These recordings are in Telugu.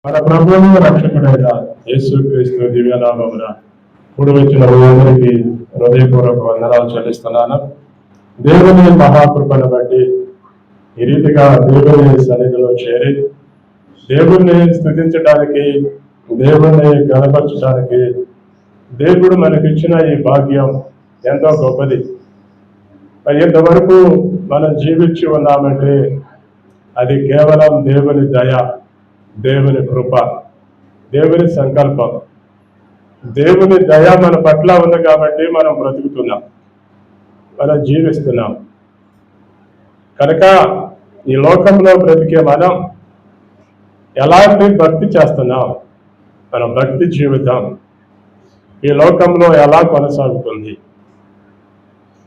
మన ప్రభువు రక్షకుడైన యేసుక్రీస్తు దివ్యనామమున కూడి వచ్చిన అందరికీ హృదయపూర్వక వందనాలు చెల్లిస్తున్నాను. దేవుని మహాకృపను బట్టి ఈ రీతిగా దేవుని సన్నిధిలో చేరి దేవుణ్ణి స్తుతించడానికి, దేవుణ్ణి గణపరచడానికి దేవుడు మనకిచ్చిన ఈ భాగ్యం ఎంతో గొప్పది. ఇంతవరకు మనం జీవించి ఉన్నామంటే అది కేవలం దేవుని దయ, దేవుని కృప, దేవుని సంకల్పం. దేవుని దయ మన పట్ల ఉంది కాబట్టి మనం బ్రతుకుతున్నాం, మనం జీవిస్తున్నాం. కనుక ఈ లోకంలో బ్రతికే మనం ఎలాంటి భక్తి చేస్తున్నాం, మన భక్తి జీవితం ఈ లోకంలో ఎలా కొనసాగుతుంది,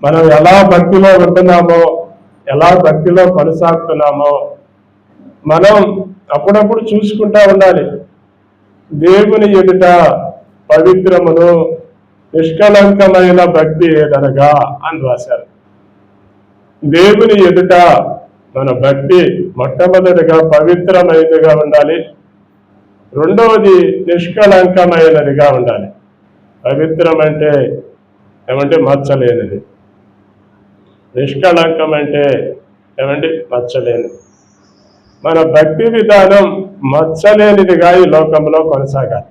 మనం ఎలా భక్తిలో ఉంటున్నామో, ఎలా భక్తిలో కొనసాగుతున్నామో మనం అప్పుడప్పుడు చూసుకుంటా ఉండాలి. దేవుని ఎదుట పవిత్రమును నిష్కలంకమైన భక్తి ఏదనగా అని రాశారు. దేవుని ఎదుట మన భక్తి మొట్టమొదటిగా పవిత్రమైనదిగా ఉండాలి, రెండవది నిష్కలంకమైనదిగా ఉండాలి. పవిత్రం అంటే ఏమంటే మచ్చలేనిది, నిష్కళంకం అంటే ఏమంటే మచ్చలేనిది. మన భక్తి విధానం మచ్చలేనిదిగా ఈ లోకంలో కొనసాగాలి.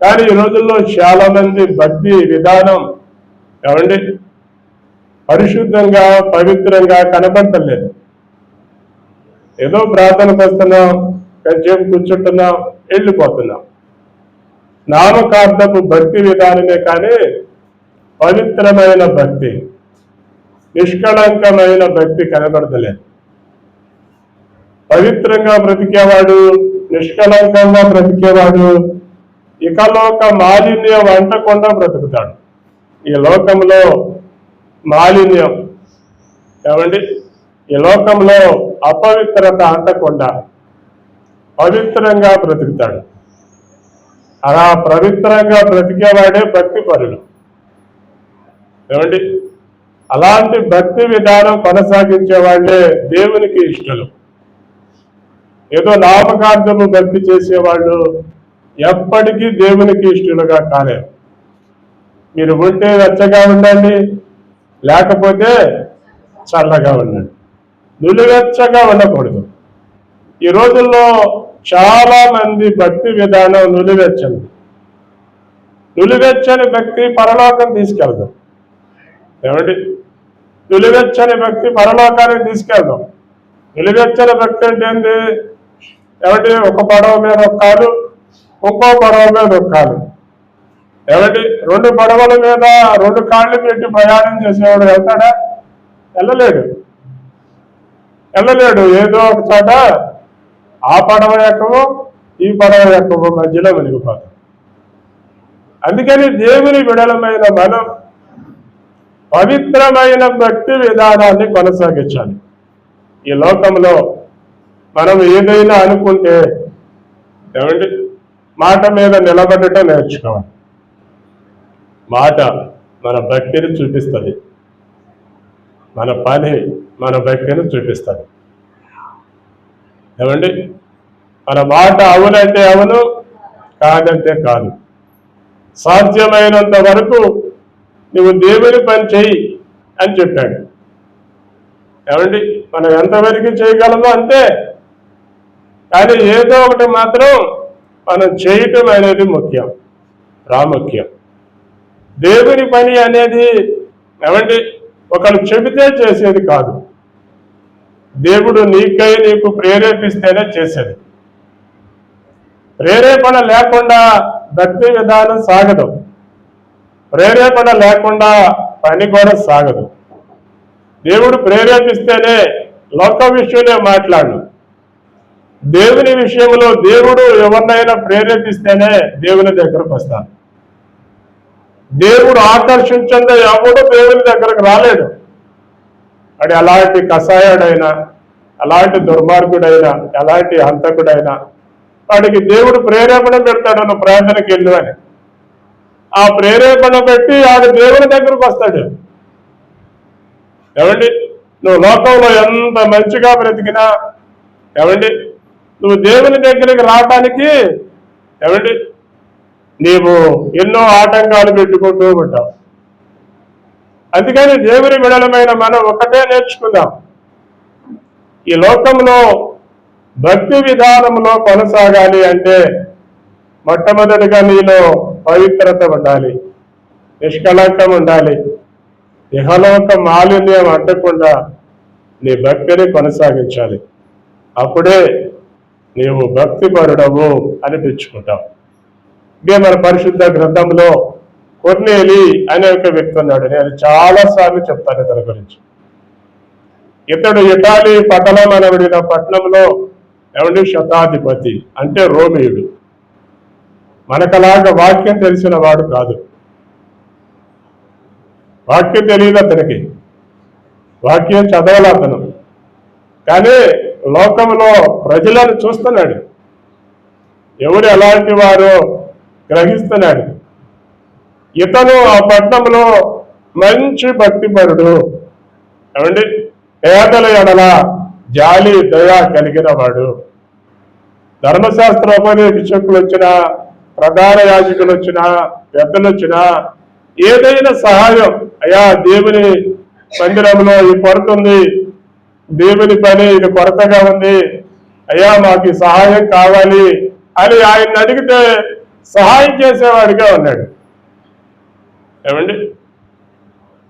కానీ ఈ రోజుల్లో చాలా మంది భక్తి విధానం ఏమండి పరిశుద్ధంగా పవిత్రంగా కనపడలేదు. ఏదో ప్రార్థనకు వస్తున్నాం, కొంచెం కూర్చుంటున్నాం, వెళ్ళిపోతున్నాం. నామకార్థపు భక్తి విధానమే కానీ పవిత్రమైన భక్తి, నిష్కళంకమైన భక్తి కనబడతలేదు. పవిత్రంగా బ్రతికేవాడు, నిష్కళంకంగా బ్రతికేవాడు ఇకలోక మాలిన్యం అంటకుండా బ్రతుకుతాడు. ఈ లోకంలో మాలిన్యం ఏమండి, ఈ లోకంలో అపవిత్రత అంటకుండా పవిత్రంగా బ్రతుకుతాడు. అలా పవిత్రంగా బ్రతికేవాడే భక్తి పరులు ఏమండి. అలాంటి భక్తి విధానం కొనసాగించే వాళ్ళే దేవునికి ఇష్టలు. ఏదో నామకార్థము భక్తి చేసేవాళ్ళు ఎప్పటికీ దేవునికి ఇష్టలుగా కాలేరు. మీరు ఉంటే వెచ్చగా ఉండండి, లేకపోతే చల్లగా ఉండండి, నులివెచ్చగా ఉండకూడదు. ఈ రోజుల్లో చాలా మంది భక్తి విధానం నులివెచ్చని భక్తి పరలోకం తీసుకెళ్దాం ఏమండి. నులివెచ్చని భక్తి పరలోకానికి తీసుకెళ్దాం. నులివెచ్చని భక్తి అంటే ఏంటి ఏమంటే ఒక పడవ మీద ఒక కాలు, ఇంకో పడవ మీద ఒక కాలు ఏమంటే రెండు పడవల మీద రెండు కాళ్ళు పెట్టి ప్రయాణం చేసేవాడు వెళ్తాడా? వెళ్ళలేడు. ఏదో ఒక చోట ఆ పడవ ఎక్కవో ఈ పడవ ఎక్కవో మధ్యలో వెలిగిపోతాం. అందుకని దేవుని విడలమైన మనం పవిత్రమైన భక్తి విధానాన్ని కొనసాగించాలి. ఈ లోకంలో మనం ఏదైనా అనుకుంటే ఏమండి మాట మీద నిలబడటం నేర్చుకోవాలి. మాట మన భక్తిని చూపిస్తుంది, మన పని మన భక్తిని చూపిస్తుంది ఏమండి. మన మాట అవునంటే అవును, కాదంటే కాదు. సాధ్యమైనంత వరకు నువ్వు దేవుని పని చెయ్యి అని చెప్పాడు ఏమండి. మనం ఎంతవరకు చేయగలమో అంతే, కానీ ఏదో ఒకటి మాత్రం మనం చేయటం అనేది ముఖ్యం, ప్రాముఖ్యం. దేవుని పని అనేది ఏమండి ఒకరు చెబితే చేసేది కాదు. దేవుడు నీకు ప్రేరేపిస్తేనే చేసేది. ప్రేరేపణ లేకుండా భక్తి విధానం సాగదు, ప్రేరేపణ లేకుండా పని కూడా సాగదు. దేవుడు ప్రేరేపిస్తేనే లోక విషయంలో మాట్లాడు. దేవుని విషయంలో దేవుడు ఎవరినైనా ప్రేరేపిస్తేనే దేవుని దగ్గరకు వస్తాను. దేవుడు ఆకర్షించందే ఎవడు దేవుని దగ్గరకు రాలేడు. అది ఎలాంటి కషాయుడైనా, ఎలాంటి దుర్మార్గుడైనా, ఎలాంటి హంతకుడైనా వాడికి దేవుడు ప్రేరేపణ పెడతాడు, నువ్వు ప్రార్థనకి వెళ్ళు అని. ఆ ప్రేరేపణ పెట్టి ఆడు దేవుని దగ్గరకు వస్తాడు ఏమండి. నువ్వు లోకంలో ఎంత మంచిగా బ్రతికినా ఏమండి నువ్వు దేవుని దగ్గరికి రావడానికి ఏమండి నీవు ఎన్నో ఆటంకాలు పెట్టుకుంటూ ఉంటావు. అందుకని దేవుని బిడ్డలమైన మనం ఒకటే నేర్చుకుందాం. ఈ లోకంలో భక్తి విధానంలో కొనసాగాలి అంటే మొట్టమొదటిగా నీలో పవిత్రత ఉండాలి, నిష్కళంకం ఉండాలి. ఇహలోక మాలిన్యం అంటకుండా నీ భక్తిని కొనసాగించాలి. అప్పుడే నీవు భక్తిపరుడవు అనిపించుకుంటావు. ఇదే మన పరిశుద్ధ గ్రంథంలో కొర్నేలి అనే ఒక వ్యక్తి ఉన్నాడు. నేను చాలాసార్లు చెప్తాను ఇతని గురించి. ఇతడు ఇటాలీ పట్టణం అనబడిన పట్టణంలో ఎవడి శతాధిపతి అంటే రోమియుడు. మనకలాగా వాక్యం తెలిసిన వాడు కాదు. వాక్యం తెలియదు అతనికి, వాక్యం చదవాలి అతను. కానీ లోకంలో ప్రజలను చూస్తున్నాడు, ఎవరు ఎలాంటి వారో గ్రహిస్తున్నాడు. ఇతను ఆ పట్టణంలో మంచి భక్తిపరుడు, ఏమండి పేదల ఎడల జాలి దయ కలిగిన వాడు. ధర్మశాస్త్ర ఉపదేశకులు వచ్చినా, ప్రధాన యాజకులు వచ్చినా, పెద్దలు వచ్చినా ఏదైనా సహాయం, అయ్యా దేవుని మందిరంలో ఈ కొరత ఉంది, దేవుని పని ఇది కొరతగా ఉంది, అయ్యా మాకు సహాయం కావాలి అని ఆయన అడిగితే సహాయం చేసేవాడిగా ఉన్నాడు. ఏమండి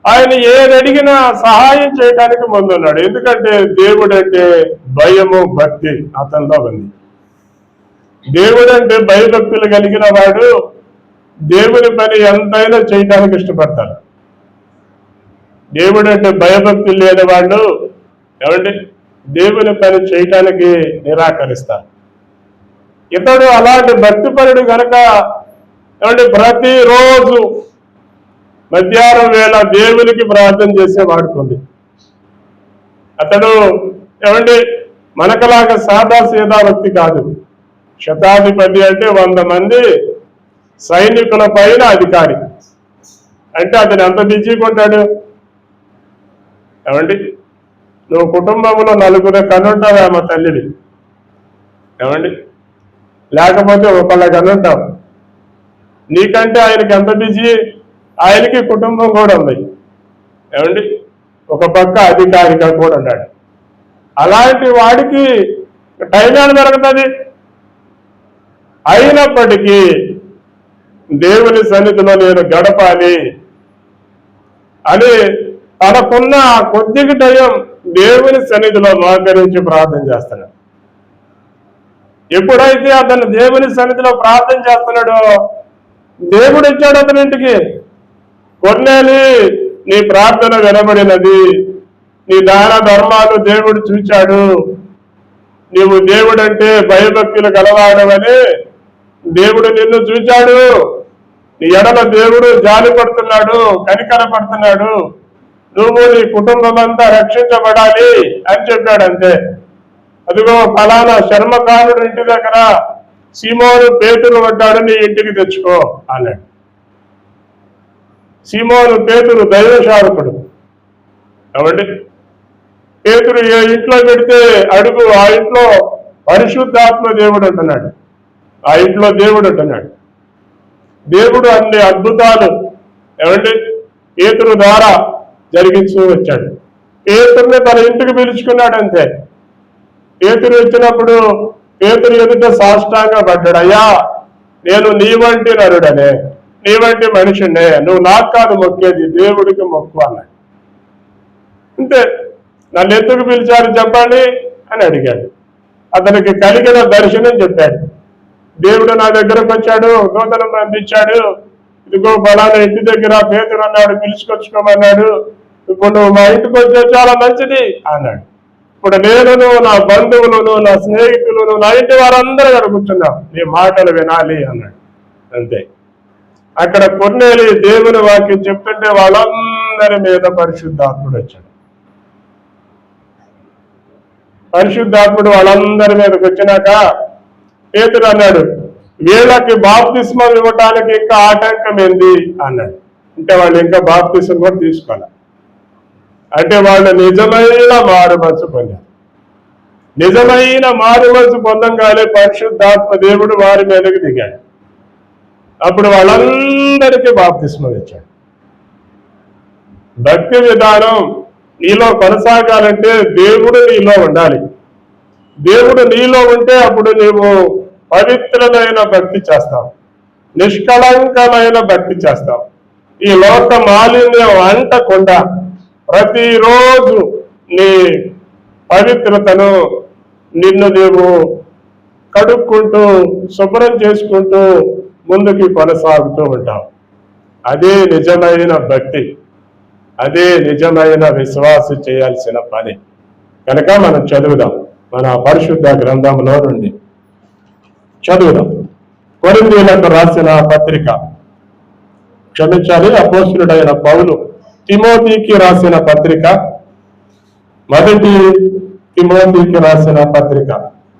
ఆయన ఏది అడిగినా సహాయం చేయడానికి ముందున్నాడు. ఎందుకంటే దేవుడు అంటే భయము భక్తి అతనిలో ఉంది. దేవుడు అంటే భయభక్తులు కలిగిన వాడు దేవుని పని ఎంతైనా చేయడానికి ఇష్టపడతారు. దేవుడు అంటే భయభక్తులు లేని వాళ్ళు ఏమండి దేవుని పని చేయటానికి నిరాకరిస్తారు. ఇతడు అలాంటి భక్తిపరుడు కనుక ఏమంటే ప్రతిరోజు మధ్యాహ్నం వేళ దేవునికి ప్రార్థన చేసే వాడుకుంది. అతడు ఏమంటే మనకలాగా సాదా సీదా వ్యక్తి కాదు. శతాధిపతి అంటే 100 మంది సైనికుల పైన అధికారి. అంటే అతను ఎంత బిజీగా ఉంటాడు. ఏమండి నువ్వు కుటుంబంలో 4 కనుంటావా మా తల్లిని, ఏమండి లేకపోతే ఒకళ్ళ కనుంటావు. నీకంటే ఆయనకి ఎంత బిజీ, ఆయనకి కుటుంబం కూడా ఉంది. ఏమండి ఒక పక్క అధికారిగా కూడా ఉన్నాడు. అలాంటి వాడికి టైం ఏం దొరుకుతుంది. అయినప్పటికీ దేవుని సన్నిధిలో నేను గడపాలి అని తనకున్న కొద్దిగా టైం దేవుని సన్నిధిలో మోకరించి ప్రార్థన చేస్తున్నాడు. ఎప్పుడైతే అతను దేవుని సన్నిధిలో ప్రార్థన చేస్తున్నాడో దేవుడు ఇచ్చాడు అతని ఇంటికి. కొర్నేలి నీ ప్రార్థన వినబడినది, నీ దాన ధర్మాలు దేవుడు చూచాడు, నీవు దేవుడంటే భయభక్తులు గలవాడవని దేవుడు నిన్ను చూచాడు, నీ ఎడల దేవుడు జాలి పడుతున్నాడు, కనికర పడుతున్నాడు, నువ్వు నీ కుటుంబం అంతా రక్షించబడాలి అని చెప్పాడు. అంతే. అదిగో ఫలానా శర్మకారుడు ఇంటి దగ్గర సీమోను పేతురు పడ్డాడు, నీ ఇంటికి తెచ్చుకో అన్నాడు. సీమోను పేతురు దైవశావకుడు. కాబట్టి పేతురు ఏ ఇంట్లో పెడితే అడుగు ఆ ఇంట్లో పరిశుద్ధాత్మ దేవుడు అంటున్నాడు, ఆ ఇంట్లో దేవుడు అంటున్నాడు. దేవుడు అన్ని అద్భుతాలు ఏమంటే పేతురు ద్వారా జరిగించు వచ్చాడు. పేతురుని తన ఇంటికి పిలుచుకున్నాడు. అంతే. పేతురు వచ్చినప్పుడు పేతురు ఎదుట సాష్టాంగ పడ్డాడు. అయ్యా నేను నీ వంటి నరుడనే, నీ వంటి మనిషినే, నువ్వు నాకు కాదు మొక్కేది దేవుడికి మొక్కు అన్నాడు. అంతే. నన్ను ఎందుకు పిలిచారు చెప్పండి అని అడిగాడు. అతనికి కలిగిన దర్శనం చెప్పాడు. దేవుడు నా దగ్గరకు వచ్చాడు, దూతను పంపించాడు, ఇదిగో బలానా ఇంటి దగ్గర పేతురు అన్నాడు, పిలుచుకొచ్చుకోమన్నాడు, ఇప్పుడు నువ్వు మా ఇంటికి వచ్చే చాలా మంచిది అన్నాడు. ఇప్పుడు నేను నా బంధువులను నా స్నేహితులను నా ఇంటి వారందరూ అక్కడ కూర్చున్నాం, నీ మాటలు వినాలి అన్నాడు. అంతే. అక్కడ కొర్నేలి దేవుని వాక్యం చెప్తుంటే వాళ్ళందరి మీద పరిశుద్ధాత్ముడు వచ్చాడు. పరిశుద్ధాత్ముడు వాళ్ళందరి మీదకి వచ్చినాక పేతురు అన్నాడు, వీళ్ళకి బాప్తిస్మం ఇవ్వటానికి ఇంకా ఆటంకం ఏంది అన్నాడు. అంటే వాళ్ళు ఇంకా బాప్తిస్మం కూడా తీసుకోవాలి. అంటే వాళ్ళు నిజమైన మారు మనసు పొందారు. నిజమైన మారుమనసు పొందంగానే పరిశుద్ధాత్మ దేవుడు వారి మీదకి దిగాడు. అప్పుడు వాళ్ళందరికీ బాప్తిస్మం ఇచ్చాడు. భక్తి విధానం నీలో కొనసాగాలంటే దేవుడు నీలో ఉండాలి. దేవుడు నీలో ఉంటే అప్పుడు నీవు పవిత్రమైన భక్తి చేస్తావు, నిష్కళంకమైన భక్తి చేస్తావు. ఈ లోక మాలిన్యం అంటకుండా ప్రతిరోజు నీ పవిత్రతను నిన్ను నీవు కడుక్కుంటూ శుభ్రం చేసుకుంటూ ముందుకి కొనసాగుతూ ఉంటావు. అదే నిజమైన భక్తి, అదే నిజమైన విశ్వాసం చేయాల్సిన పని. కనుక మనం చదువుదాం, మన పరిశుద్ధ గ్రంథంలో నుండి చదువుదాం. కొరింథీయులకు రాసిన పత్రిక, క్షమించాలి, అపోస్తలుడైన పౌలు తిమోతికి రాసిన పత్రిక, మొదటి తిమోతికి రాసిన పత్రిక,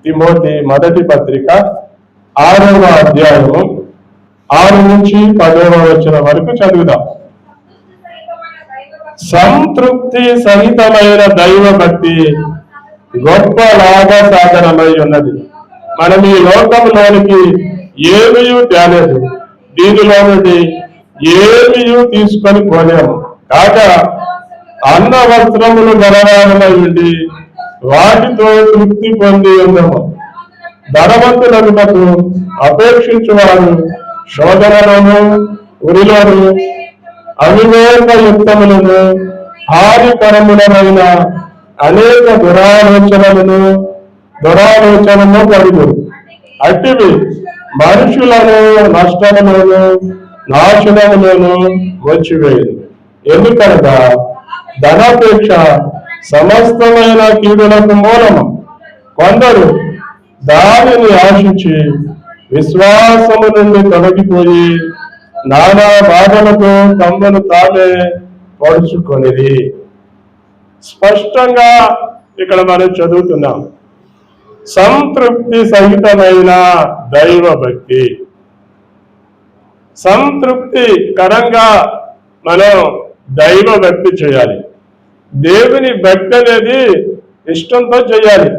తిమోతి మొదటి పత్రిక 6వ అధ్యాయము 6 నుంచి 10వ వచనం వరకు చదువుదాం. సంతృప్తి సహితమైన దైవ భక్తి గొప్ప లాభ సాధనమై ఉన్నది. మనం ఈ లోకంలోనికి ఏమీ తేలేదు, దీనిలో నుండి ఏమీ తీసుకొని పోలేము. కాగా అన్న వస్త్రములు గలవారమై ఉండి వాటితో తృప్తి పొంది ఉన్నాము. ధనవంతులకు అపేక్షించువారు శోధనలను, ఉరిలోను, అవివేకయుక్తములను, హానికరములమైన అనేక దురాలోచనలను పడుగు. అట్టివి మనుషులను నష్టములను నాశనములను వచ్చివేయదు. ఎందుకనగా ధనాపేక్ష సమస్తమైన కీడులకు మూలము. కొందరు దానిని ఆశించి విశ్వాసము నుండి తొలగిపోయి నానా బాధలతో తమను తామే పడుచుకొనిది. స్పష్టంగా ఇక్కడ మనం చదువుతున్నాం, సంతృప్తి సహితమైన దైవ భక్తి. సంతృప్తికరంగా మనం దైవ భక్తి చేయాలి. దేవుని భక్తి అనేది ఇష్టంతో చేయాలి.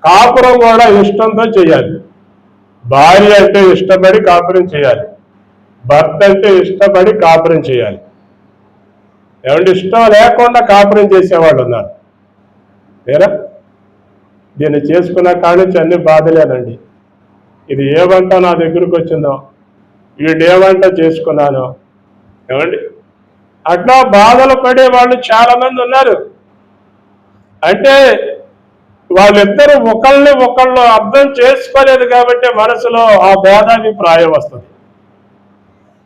కాపురం కూడా ఇష్టంతో చేయాలి. భార్య అంటే ఇష్టపడి కాపురం చేయాలి, భర్త అంటే ఇష్టపడి కాపురం చేయాలి. ఏమంటే ఇష్టం లేకుండా కాపురం చేసేవాళ్ళు ఉన్నారు వేరా. దీన్ని చేసుకున్న కానించి అన్ని బాధలేనండి. ఇది ఏ వంట నా దగ్గరకు వచ్చిందో, వీడు ఏ వంట చేసుకున్నానో, ఏమండి అట్లా బాధలు పడే వాళ్ళు చాలా మంది ఉన్నారు. అంటే వాళ్ళిద్దరూ ఒకళ్ళు అర్థం చేసుకోలేదు కాబట్టి మనసులో ఆ భేదాభిప్రాయం వస్తుంది.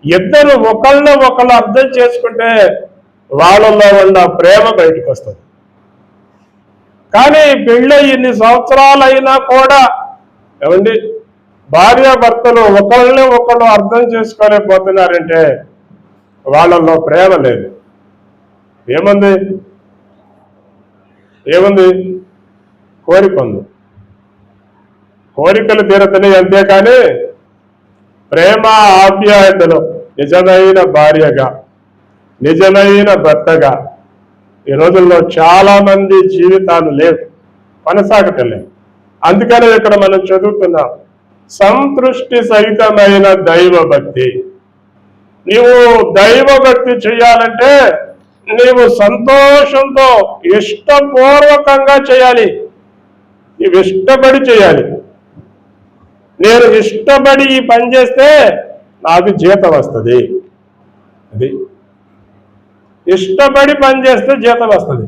ఇద్దరు ఒకళ్ళు అర్థం చేసుకుంటే వాళ్ళలో ఉన్న ప్రేమ బయటకు వస్తుంది. కానీ పెళ్ళి ఇన్ని సంవత్సరాలైనా కూడా ఏమండి భార్యాభర్తలు ఒకళ్ళు అర్థం చేసుకోలేకపోతున్నారంటే వాళ్ళల్లో ప్రేమ లేదు. ఏముంది కోరిక ఉంది, కోరికలు తీరుతున్నాయి అంతేకాని ప్రేమ ఆప్యాయతలు నిజమైన భార్యగా నిజమైన భర్తగా ఈ రోజుల్లో చాలా మంది జీవితాలు లేవు, కొనసాగటం లేదు. అందుకనే ఇక్కడ మనం చదువుతున్నాం, సంతృష్టి సహితమైన దైవ భక్తి. నీవు దైవ భక్తి చేయాలంటే నీవు సంతోషంతో ఇష్టపూర్వకంగా చేయాలి, నీవు ఇష్టపడి చేయాలి. నేను ఇష్టపడి ఈ పని చేస్తే నాకు జీతం వస్తుంది. అది ఇష్టపడి పని చేస్తే జీతం వస్తుంది,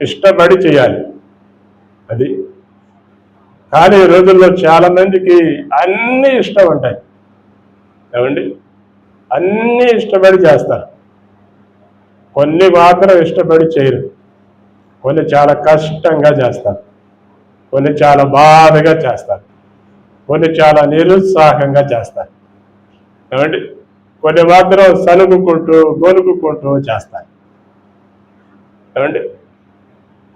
ఇష్టపడి చేయాలి అది. కానీ ఈ రోజుల్లో చాలా మందికి అన్నీ ఇష్టం ఉంటాయి, ఏమండి అన్నీ ఇష్టపడి చేస్తారు, కొన్ని మాత్రం ఇష్టపడి చేయరు. కొన్ని చాలా కష్టంగా చేస్తారు, కొన్ని చాలా బాధగా చేస్తారు, కొన్ని చాలా నిరుత్సాహంగా చేస్తారు, ఏమండి కొన్ని మాత్రం సనుగుకుంటూ గొనుగుకుంటూ చేస్తారు, ఏమండి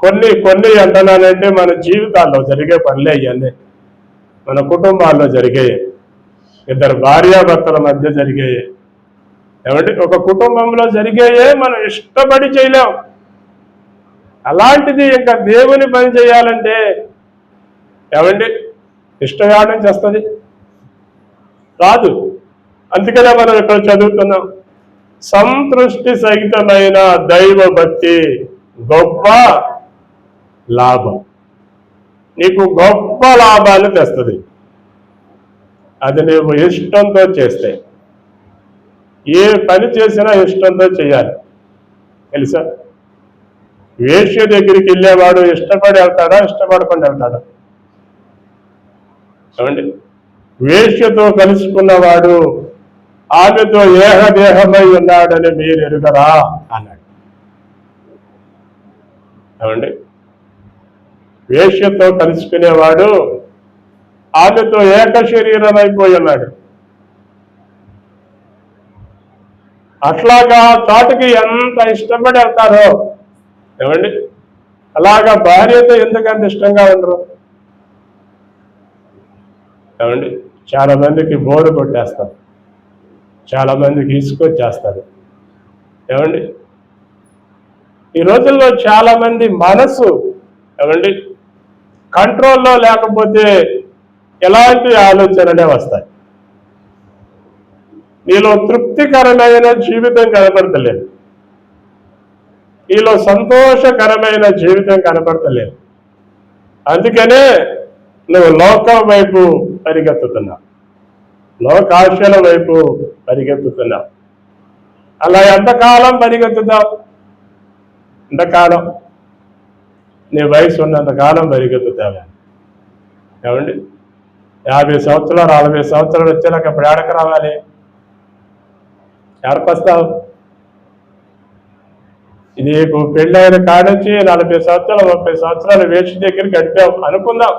కొన్ని అంటున్నానంటే మన జీవితాల్లో జరిగే పనులే ఇవన్నీ, మన కుటుంబాల్లో జరిగాయి, ఇద్దరు భార్యాభర్తల మధ్య జరిగాయి, ఏమంటే ఒక కుటుంబంలో జరిగాయే మనం ఇష్టపడి చేయలేం. అలాంటిది ఇంకా దేవుని పని చేయాలంటే ఏమండి ఇష్టం యాడ నుంచి వస్తుంది? రాదు. అందుకనే మనం ఇక్కడ చదువుతున్నాం, సంతృష్టి సహితమైన దైవ భక్తి గొప్ప లాభం. నీకు గొప్ప లాభాన్ని తెస్తుంది అది నువ్వు ఇష్టంతో చేస్తే. ఏ పని చేసినా ఇష్టంతో చేయాలి. తెలుసా? వేశ్య దగ్గరికి వెళ్ళేవాడు ఇష్టపడి వెళ్తాడా, ఇష్టపడకుండా వెళ్తాడా? ఏమండి? వేశ్యతో కలుసుకున్నవాడు ఆమెతో ఏహదేహమై ఉన్నాడని మీరు ఎరుగరా అన్నాడు. ఏమండి? వేశ్యతో కలుసుకునేవాడు ఆమెతో ఏక శరీరం అయిపోయి ఉన్నాడు. అట్లాగా చాటుకి ఎంత ఇష్టపడి వెళ్తారో, ఏమండి, అలాగా భార్యతో ఎందుకంత ఇష్టంగా ఉండరు? ఏమండి? చాలా మందికి బోరు కొట్టేస్తారు, చాలా మందికి ఇసుకొచ్చేస్తారు. ఏమండి? ఈ రోజుల్లో చాలా మంది మనసు, ఏమండి, కంట్రోల్లో లేకపోతే ఎలాంటి ఆలోచనలే వస్తాయి. నీలో తృప్తికరమైన జీవితం కనపడతలేదు, నీలో సంతోషకరమైన జీవితం కనపడతలేదు. అందుకనే నువ్వు లోకం వైపు పరిగెత్తుతున్నావు, లోకాశల వైపు పరిగెత్తుతున్నావు. అలా ఎంతకాలం పరిగెత్తుతావు? ఎంతకాలం? నీ వయసు ఉన్నంతకాలం పరిగెత్తుతావా? ఏమండి? 50 సంవత్సరాలు 40 సంవత్సరాలు వచ్చేలాక ఇప్పుడు ఏడకు రావాలి? ఏడకొస్తావు? నీకు పెళ్ళైన కానుంచి 40 సంవత్సరాలు 30 సంవత్సరాలు వేష దగ్గర గడిపావు అనుకుందాం.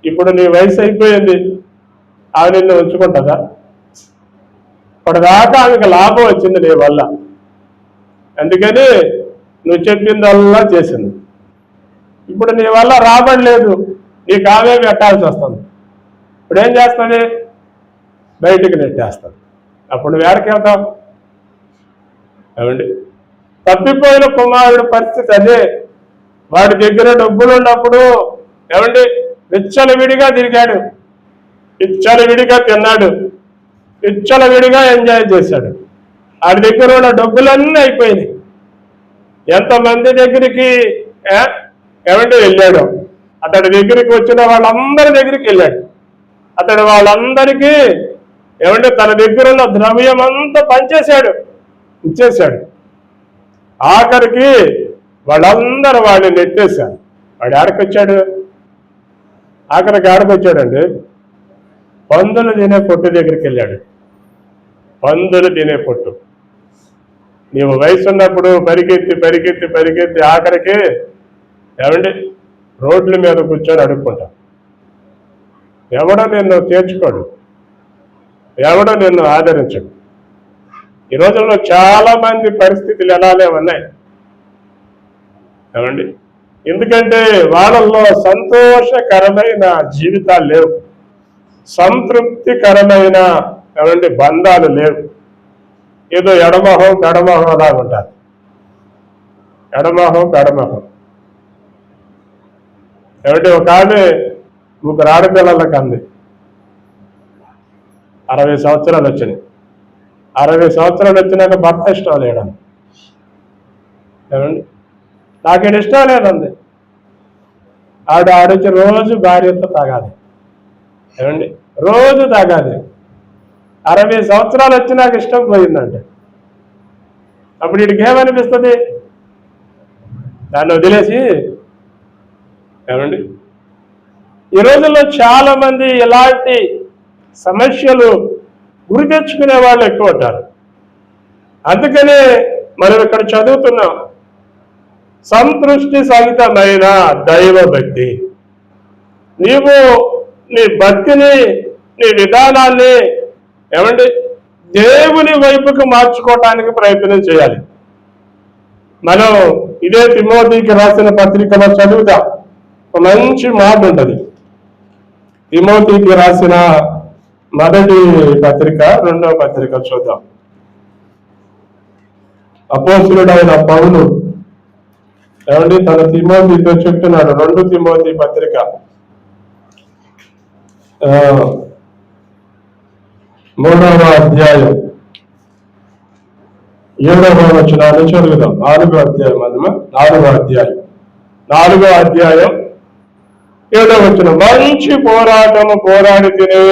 ఇప్పుడు నీ వయసు అయిపోయింది, ఆమె నిన్ను ఉంచుకుంటుందా? ఇప్పటిదాకా ఆమెకు లాభం వచ్చింది నీ వల్ల, అందుకని నువ్వు చెప్పిందల్లా చేసింది. ఇప్పుడు నీ వల్ల రాబడలేదు, నీకు ఆమె పెట్టాల్సి వస్తుంది. ఇప్పుడు ఏం చేస్తుంది? బయటికి నెట్టేస్తుంది. అప్పుడు నువ్వు ఎక్కడికి వెళ్తావు? ఏమండి? తప్పిపోయిన కుమారుడు పరిస్థితి అదే. వాడి దగ్గర డబ్బులు ఉన్నప్పుడు, ఏమండి, విచ్చలవిడిగా తిరిగాడు, విచ్చలవిడిగా తిన్నాడు, విచ్చలవిడిగా ఎంజాయ్ చేశాడు. వాడి దగ్గర ఉన్న డబ్బులన్నీ అయిపోయినాయి. ఎంతమంది దగ్గరికి ఏమంటే వెళ్ళాడు, అతడి దగ్గరికి వచ్చిన వాళ్ళందరి దగ్గరికి వెళ్ళాడు. అతడు వాళ్ళందరికీ ఏమంటే తన దగ్గర ఉన్న ద్రవ్యం అంతా పనిచేశాడు, ఇచ్చేశాడు. ఆఖరికి వాళ్ళందరూ వాడిని నెట్టేశారు. వాడు ఆడకొచ్చాడు, ఆఖరికి ఆడకొచ్చాడండి, పందులు తినే పొట్టు దగ్గరికి వెళ్ళాడు. పందులు తినే పొట్టు. నీవు వయసు ఉన్నప్పుడు పరిగెత్తి పరిగెత్తి పరిగెత్తి ఆఖరికి ఏమండి రోడ్ల మీద కూర్చొని అడుక్కుంటా. ఎవడో నిన్ను చేర్చుకోడు, ఎవడో నిన్ను ఆదరించడు. ఈ రోజుల్లో చాలా మంది పరిస్థితులు ఎలానే ఉన్నాయి. ఏమండి? ఎందుకంటే వాళ్ళల్లో సంతోషకరమైన జీవితాలు లేవు, సంతృప్తికరమైన ఏమండి బంధాలు లేవు. ఏదో ఎడమొహం గడమొహం అలాగ ఉంటారు, ఎడమొహం గడమొహం. ఏమంటే ఒక ఆమె 3 ఆడపిల్లలకు అంది, 60 సంవత్సరాలు వచ్చినాయి. 60 సంవత్సరాలు వచ్చినాక భర్త ఇష్టం లేడండి. ఏమండి? నాకేం ఇష్టం లేదండి. ఆడొచ్చి రోజు భార్యతో తాగాలి. ఏమండి? రోజు తాగాలి. 60 సంవత్సరాలు వచ్చి నాకు ఇష్టం పోయిందంటే అప్పుడు వీడికి ఏమనిపిస్తుంది? దాన్ని వదిలేసి, ఏమండి, ఈ రోజుల్లో చాలా మంది ఇలాంటి సమస్యలు గురి తెచ్చుకునే వాళ్ళు ఎక్కువ ఉంటారు. అందుకనే మనం ఇక్కడ చదువుతున్నాం, సంతృష్టి సహితమైన దైవ భక్తి. నీవు నీ భక్తిని, నీ విధానాన్ని ఏమండి దేవుని వైపుకు మార్చుకోవటానికి ప్రయత్నం చేయాలి. మనం ఇదే తిమోతికి రాసిన పత్రికలో చదువుతాం, ఒక మంచి మాట ఉంటుంది. తిమోతికి రాసిన మొదటి పత్రిక 2వ పత్రిక చూద్దాం. అపోస్తలుడైన పౌలు ఏమండి తన తిమోతితో చెప్తున్నాడు. 2 తిమోతి పత్రిక 3వ అధ్యాయం 7వ వచనాన్ని చదువుదాం. 4వ అధ్యాయం 4వ అధ్యాయం 7వ వచనం. మంచి పోరాటము పోరాడి తినే,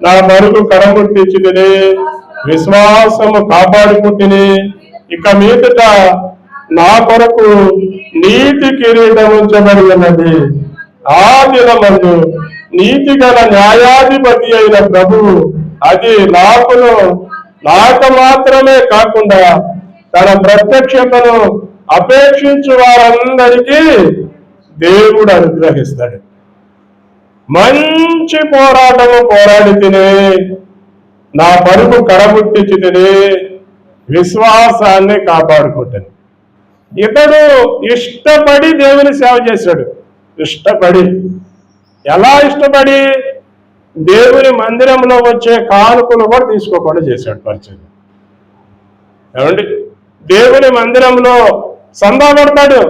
నా మరుగు కడముట్టించి తినే, విశ్వాసము కాపాడుకుంటుని, ఇక మీదట నా కొరకు నీతి కిరీటం ఉంచబడి ఉన్నది. ఆ దినమందు నీతి గల న్యాయాధిపతి అయిన ప్రభువు అది నాకు మాత్రమే కాకుండా తన ప్రత్యక్షతను అపేక్షించు వారందరికీ దేవుడు అనుగ్రహిస్తాడు. మంచి పోరాటము పోరాడి తినే, నా పరుగు కడబుట్టించి తినే, విశ్వాసాన్ని కాపాడుకుంటాను. ఇతడు ఇష్టపడి దేవుని సేవ చేశాడు. ఇష్టపడి, ఎలా ఇష్టపడి? దేవుని మందిరంలో వచ్చే కానుకలు కూడా తీసుకోకుండా చేశాడు పరిచయం. ఏమండి, దేవుని మందిరంలో సందా పడతాడు.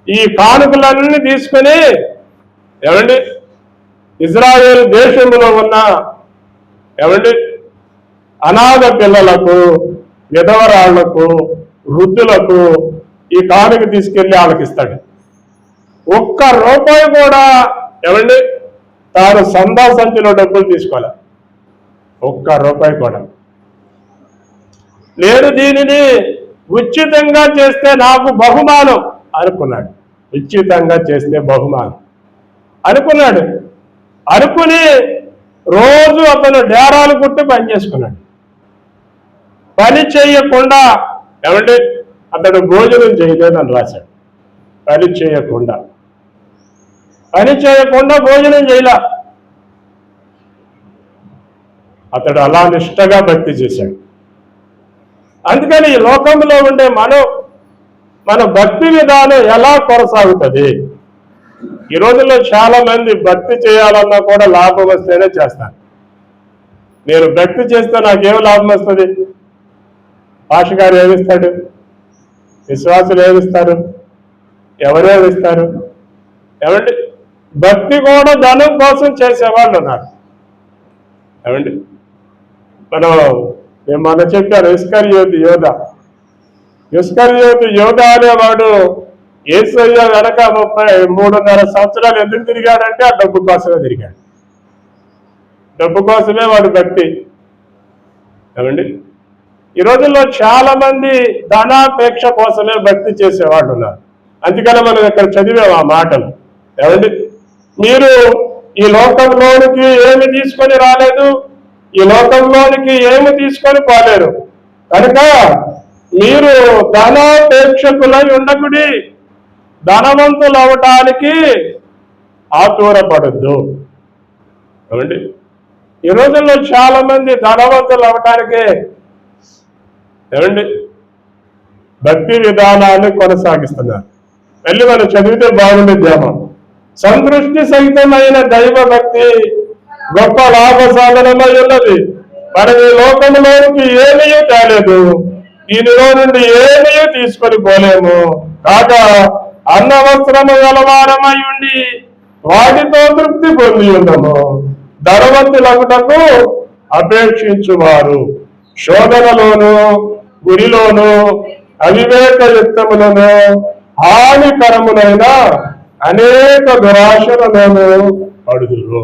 ఈ కానుకలన్నీ తీసుకుని ఏమండి ఇజ్రాయేల్ దేశంలో ఉన్న ఏమండి అనాథ పిల్లలకు, విధవరాళ్లకు, వృద్ధులకు ఈ కానుక తీసుకెళ్లి వాళ్ళకి ఇస్తాడు. ఒక్క రూపాయి కూడా ఏమండి తాను సందా సంచిలో డబ్బులు తీసుకోవాలి. ఒక్క రూపాయి కూడా లేదు. దీనిని ఉచితంగా చేస్తే నాకు బహుమానం అనుకున్నాడు. ఉచితంగా చేస్తే బహుమానం అనుకున్నాడు. అనుకుని రోజు అతను డేరాలు కుట్టి పని చేసుకున్నాడు. పని చేయకుండా ఏమంటే అతడు భోజనం చేయలేదని రాశాడు. పని చేయకుండా భోజనం చేయలే. అతడు అలా నిష్టగా భక్తి చేశాడు. అందుకని ఈ లోకంలో ఉండే మన భక్తి విధానం ఎలా కొనసాగుతుంది? ఈ రోజుల్లో చాలా మంది భక్తి చేయాలన్నా కూడా లాభం వస్తేనే చేస్తాను. నేను భక్తి చేస్తే నాకేం లాభం వస్తుంది? పాష గారు ఏమిస్తాడు? విశ్వాసులు ఏమిస్తారు? ఎవరేమిస్తారు? ఏమండి భక్తి కూడా ధనం కోసం చేసేవాళ్ళు ఉన్నారు. ఏమండి నేను మొన్న చెప్పాను, ఇస్కరియోతు యోధ అనేవాడు యేసయ్య వెనక 33.5 సంవత్సరాలు ఎందుకు తిరిగాడంటే ఆ డబ్బు కోసమే తిరిగాడు. డబ్బు కోసమే వాడు భక్తి. ఏమండి ఈ రోజుల్లో చాలా మంది ధనాపేక్ష కోసమే భక్తి చేసేవాళ్ళు ఉన్నారు. అందుకని మనం ఇక్కడ చదివాం ఆ మాటలు. ఏమండి మీరు ఈ లోకంలోనికి ఏమి తీసుకొని రాలేదు, ఈ లోకంలోనికి ఏమి తీసుకొని పోలేరు. కనుక మీరు ధనాపేక్షకులై ఉండకుడి, ధనవంతులు అవటానికి ఆతూరపడద్దు. ఏమండి ఈ రోజుల్లో చాలా మంది ధనవంతులు అవటానికే ఏమండి భక్తి విధానాన్ని కొనసాగిస్తున్నారు. వెళ్ళి మనం చదివితే బాగుండేదేమో. సంతృష్టి సహితమైన దైవ భక్తి గొప్ప లాభ సాధనమై ఉన్నది. మనం ఈ లోకంలోనికి ఏమీ తేలేదు, దీనిలో నుండి ఏమీ తీసుకొని పోలేము. కాగా అన్న వస్త్రము గలవారమై ఉండి వాటితో తృప్తి పొంది ఉన్నాము. ధనవంతులగుటకు అపేక్షించువారు శోధనలోను, గురిలోను, అవివేకయుక్తములను, హానికరములైన అనేక దురాశలలోను పడుదురు.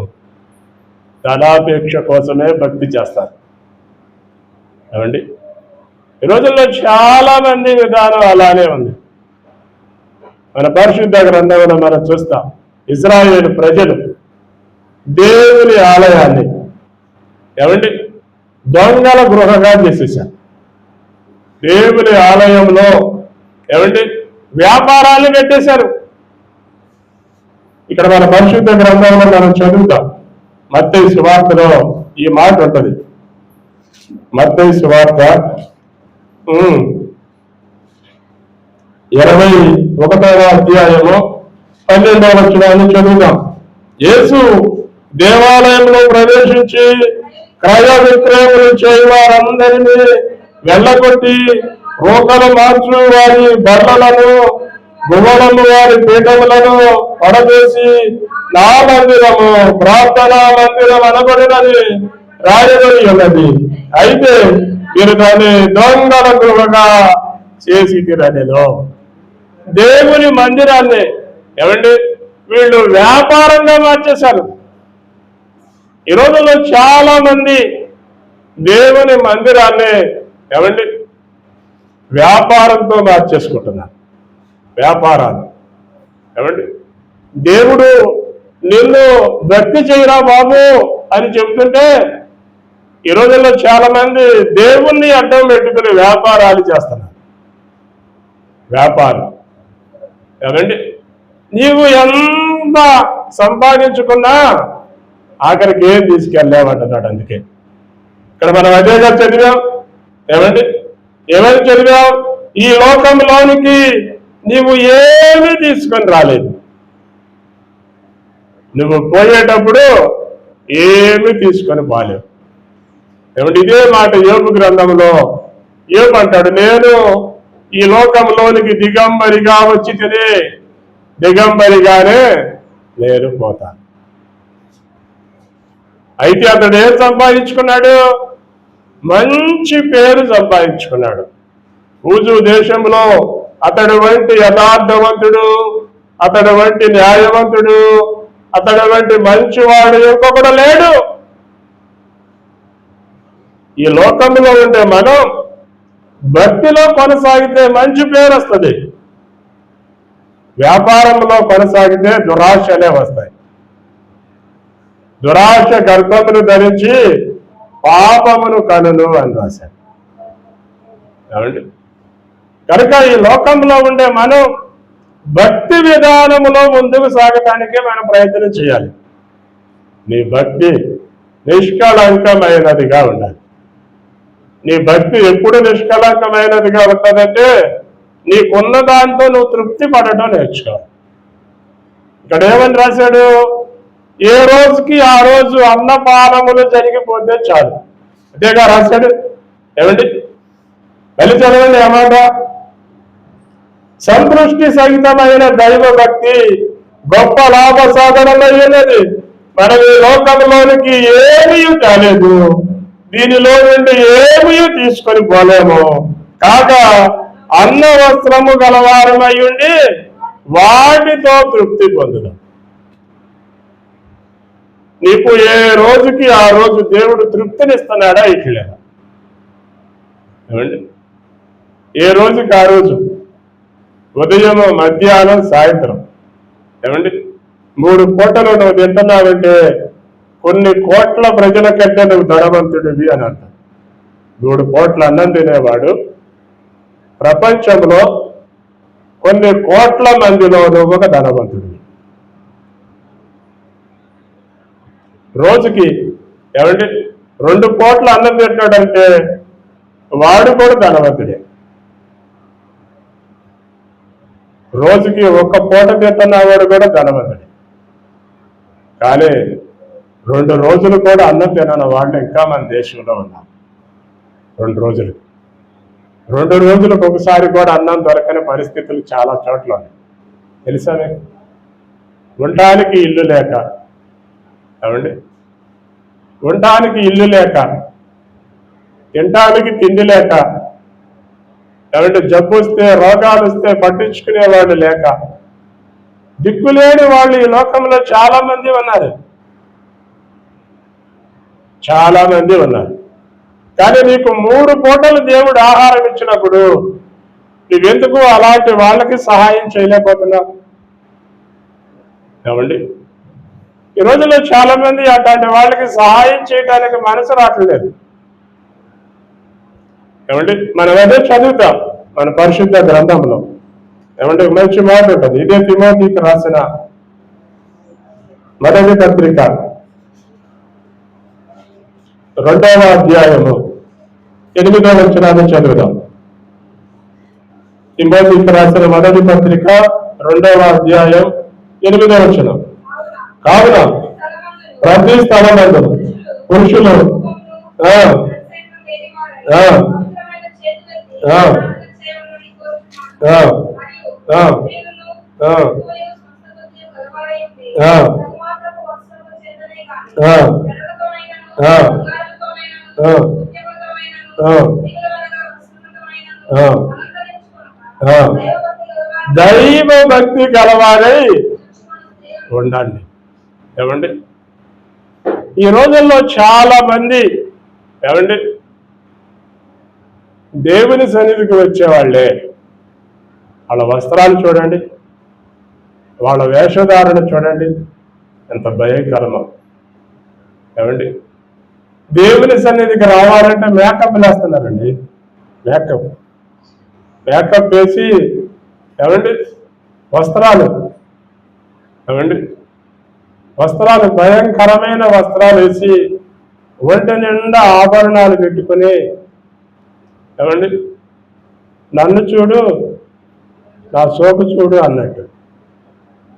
ధనాపేక్ష కోసమే భక్తి చేస్తారు. ఏమండి ఈ రోజుల్లో చాలా మంది విధానం అలానే ఉంది. మన పరిశుద్ధ గ్రంథంలో మనం చూస్తాం, ఇజ్రాయేలు ప్రజలు దేవుని ఆలయాన్ని ఏమండి దొంగల గృహగా చేసేసారు. దేవుని ఆలయంలో ఏమండి వ్యాపారాలు పెట్టేశారు. ఇక్కడ మన పరిశుద్ధ గ్రంథంలో మనం చదువుతాం. మత్తయి సువార్తలో ఈ మాట ఉంటుంది. మత్తయి సువార్త 21వ అధ్యాయము 12వ వచనాన్ని చదువుతాం. యేసు దేవాలయంలో ప్రవేశించి క్రయ విక్రయములు చేయవారందరినీ వెళ్ళగొట్టి రోకలు మార్చు వారి బర్రెలను గుమ్మలము వారి పీఠములను పడదోసి నా మందిరము ప్రార్థనా మందిరం అనబడినది రాయబడి ఉన్నది. అయితే మీరు దాన్ని దొంగల గృహగా చేసి తిరగను. దేవుని మందిరాన్ని ఏమండి వీళ్ళు వ్యాపారంగా మార్చేశారు. ఈ రోజుల్లో చాలా మంది దేవుని మందిరాన్ని ఏమండి వ్యాపారంతో మార్చేసుకుంటున్నారు. వ్యాపారాలు ఏమండి దేవుడు నిన్ను భక్తి చేయరా బాబు అని చెప్తుంటే ఈ రోజుల్లో చాలా మంది దేవుణ్ణి అడ్డం పెట్టుకుని వ్యాపారాలు చేస్తున్నారు. వ్యాపారం ఏమండి నీవు ఎంత సంపాదించుకున్నా ఆఖరికి ఏం తీసుకెళ్ళామంటున్నాడు. అందుకే ఇక్కడ మనం అదేగా చదివాం. ఏమని చదివాం? ఈ లోకంలోనికి నీవు ఏమీ తీసుకొని రాలేదు. నువ్వు పోయేటప్పుడు ఏమీ తీసుకొని పోలేవు. ఇదే మాట యోబు గ్రంథంలో ఏమంటాడు? నేను ఈ లోకంలోనికి దిగంబరిగా వచ్చి తినే దిగంబరిగానే నేను పోతాను. అయితే అతడు ఏం సంపాదించుకున్నాడు? మంచి పేరు సంపాదించుకున్నాడు. ఊజు దేశంలో అతడు వంటి యథార్థవంతుడు, అతడు వంటి న్యాయవంతుడు, అతడు వంటి మంచివాడు ఇంకొకడు లేడు. ఈ లోకంలో ఉండే మనం భక్తిలో కొనసాగితే మంచి పేరు వస్తుంది. వ్యాపారంలో కొనసాగితే దురాశలే వస్తాయి. దురాశ గర్భమును ధరించి పాపమును కనును అని రాశాడు. ఏమండి కనుక ఈ లోకంలో ఉండే మనం భక్తి విధానములో ముందుకు సాగటానికే మనం ప్రయత్నం చేయాలి. నీ భక్తి నిష్కళంకమైనదిగా ఉండాలి. నీ భక్తి ఎప్పుడు నిష్కళంకమైనదిగా ఉంటుందంటే నీకున్న దాంతో నువ్వు తృప్తి పడటం నేర్చుకోవాలి. ఇక్కడ ఏమని రాశాడు? ఏ రోజుకి ఆ రోజు అన్నపానములు జరిగిపోతే చాలు. అదేగా రాశాడు. ఏమండి మళ్ళీ చదవండి ఏమాట? సంతృష్టి సహితమైన దైవ భక్తి గొప్ప లాభ సాధనమైనది. మనం ఈ లోకంలోనికి ఏమీ కాలేదు, దీనిలో నుండి ఏమీ తీసుకొని పోలేము. కాక అన్న వస్త్రము గలవారమై ఉండి వాటితో తృప్తి పొందుదాం. నీకు ఏ రోజుకి ఆ రోజు దేవుడు తృప్తినిస్తున్నాడా? ఇట్లేదా? ఏమండి ఏ రోజుకి ఆ రోజు ఉదయం, మధ్యాహ్నం, సాయంత్రం ఏమండి 3 పూటలు నువ్వు తింటున్నావంటే కొన్ని కోట్ల ప్రజల కంటే నువ్వు ధనవంతుడివి అని అంటారు. 3 పూట్ల అన్నం తినేవాడు ప్రపంచంలో కొన్ని కోట్ల మందిలో నువ్వు ఒక ధనవంతుడివి. రోజుకి ఏమండి 2 పూట్ల అన్నం తింటాడంటే వాడు కూడా ధనవంతుడే. రోజుకి 1 పూట తింటున్నవాడు కూడా ధనవంతుడే. కానీ 2 రోజులు కూడా అన్నం తినని వాళ్ళు ఇంకా మన దేశంలో ఉన్నారు. 2 రోజులు 2 రోజులకు ఒకసారి కూడా అన్నం దొరకని పరిస్థితులు చాలా చోట్ల ఉన్నాయి. తెలుసా మీకు? ఉండటానికి ఇల్లు లేక ఏమండి ఉండటానికి ఇల్లు లేక, తినడానికి తిండి లేక, ఏమంటే జబ్బు వస్తే రోగాలు వస్తే పట్టించుకునేవాళ్ళు లేక దిక్కులేని వాళ్ళు ఈ లోకంలో చాలా మంది ఉన్నారు. కానీ నీకు 3 పూటలు దేవుడు ఆహారం ఇచ్చినప్పుడు నువ్వెందుకు అలాంటి వాళ్ళకి సహాయం చేయలేకపోతున్నావు? ఏమండి ఈ రోజుల్లో చాలా మంది అట్లాంటి వాళ్ళకి సహాయం చేయడానికి మనసు రావట్లేదు. ఏమండి మనం అదే చదువుతాం మన పరిశుద్ధ గ్రంథంలో. ఏమంటే మంచి మాట ఉంటుంది. ఇదే తిమోతికి రాసిన మొదటి పత్రిక 2వ అధ్యాయము 8వ వచనాన్ని చదువుదాం. తిమోతికి రాసిన మొదటి పత్రిక 2వ అధ్యాయం 8వ వచనం. కావున ప్రతి స్థలమందు పురుషులు దైవ భక్తి గలవారై ఉండండి. ఏమండి, ఈ రోజుల్లో చాలా మంది ఏమండి దేవుని సన్నిధికి వచ్చేవాళ్లే వాళ్ళ వస్త్రాలు చూడండి, వాళ్ళ వేషధారణ చూడండి, ఎంత భయంకరమో. ఏమండి, దేవుని సన్నిధికి రావాలంటే మేకప్ వేస్తున్నారండి. మేకప్ వేసి ఏమండి వస్త్రాలు భయంకరమైన వస్త్రాలు వేసి ఒంటి నిండా ఆభరణాలు పెట్టుకుని ఏమండి నన్ను చూడు, నా సోపు చూడు అన్నట్టు.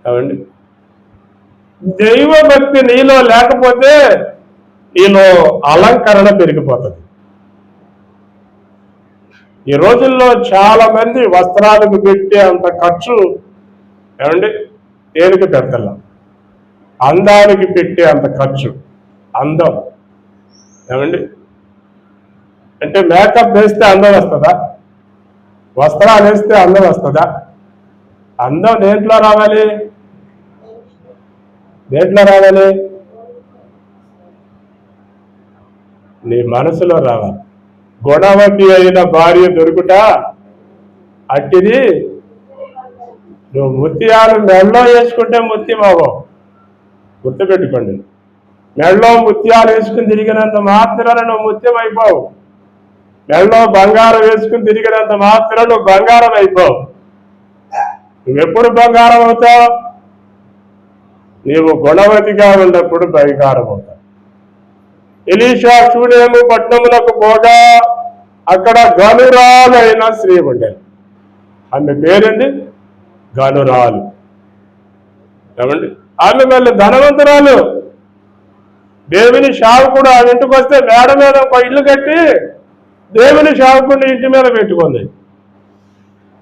ఏమండి, దైవ భక్తి నీలో లేకపోతే నీలో అలంకరణ పెరిగిపోతుంది. ఈ రోజుల్లో చాలా మంది వస్త్రాలకు పెట్టే అంత ఖర్చు ఏమండి దేనికి పెడతలా? అందానికి పెట్టే అంత ఖర్చు. అందం ఏమండి అంటే మేకప్ వేస్తే అందం వస్తుందా? వస్త్రాలు వేస్తే అందం వస్తుందా? అందం దేంట్లో రావాలి? నీ మనసులో రావాలి. గుణవతి అయిన భార్య దొరుకుట అట్టిది నువ్వు ముత్యాలు మెళ్ళో వేసుకుంటే ముత్యమావో. గుర్తుపెట్టుకోండి, మెళ్ళో ముత్యాలు వేసుకుని తిరిగినంత మాత్రాన నువ్వు ముత్యం అయిపోవు. మెళ్ళో బంగారం వేసుకుని తిరిగినంత మాత్రం నువ్వు బంగారం అయిపోవు. నువ్వెప్పుడు బంగారం అవుతావు? నీవు గుణవతిగా ఉన్నప్పుడు బంగారం అవుతావు. ఎలీషా షూనేము పట్టణములకు పోగా అక్కడ గనురాలైన స్త్రీ ఉండేది. ఆమె పేరేంటి? గనురాలు. ఏమండి, ఆమె మళ్ళీ ధనవంతురాలు. దేవుని సేవకుడు ఆమె ఇంటికి వస్తే మేడ మీద ఒక ఇల్లు కట్టి దేవుని సేవకుడిని ఇంటి మీద పెట్టుకుంది.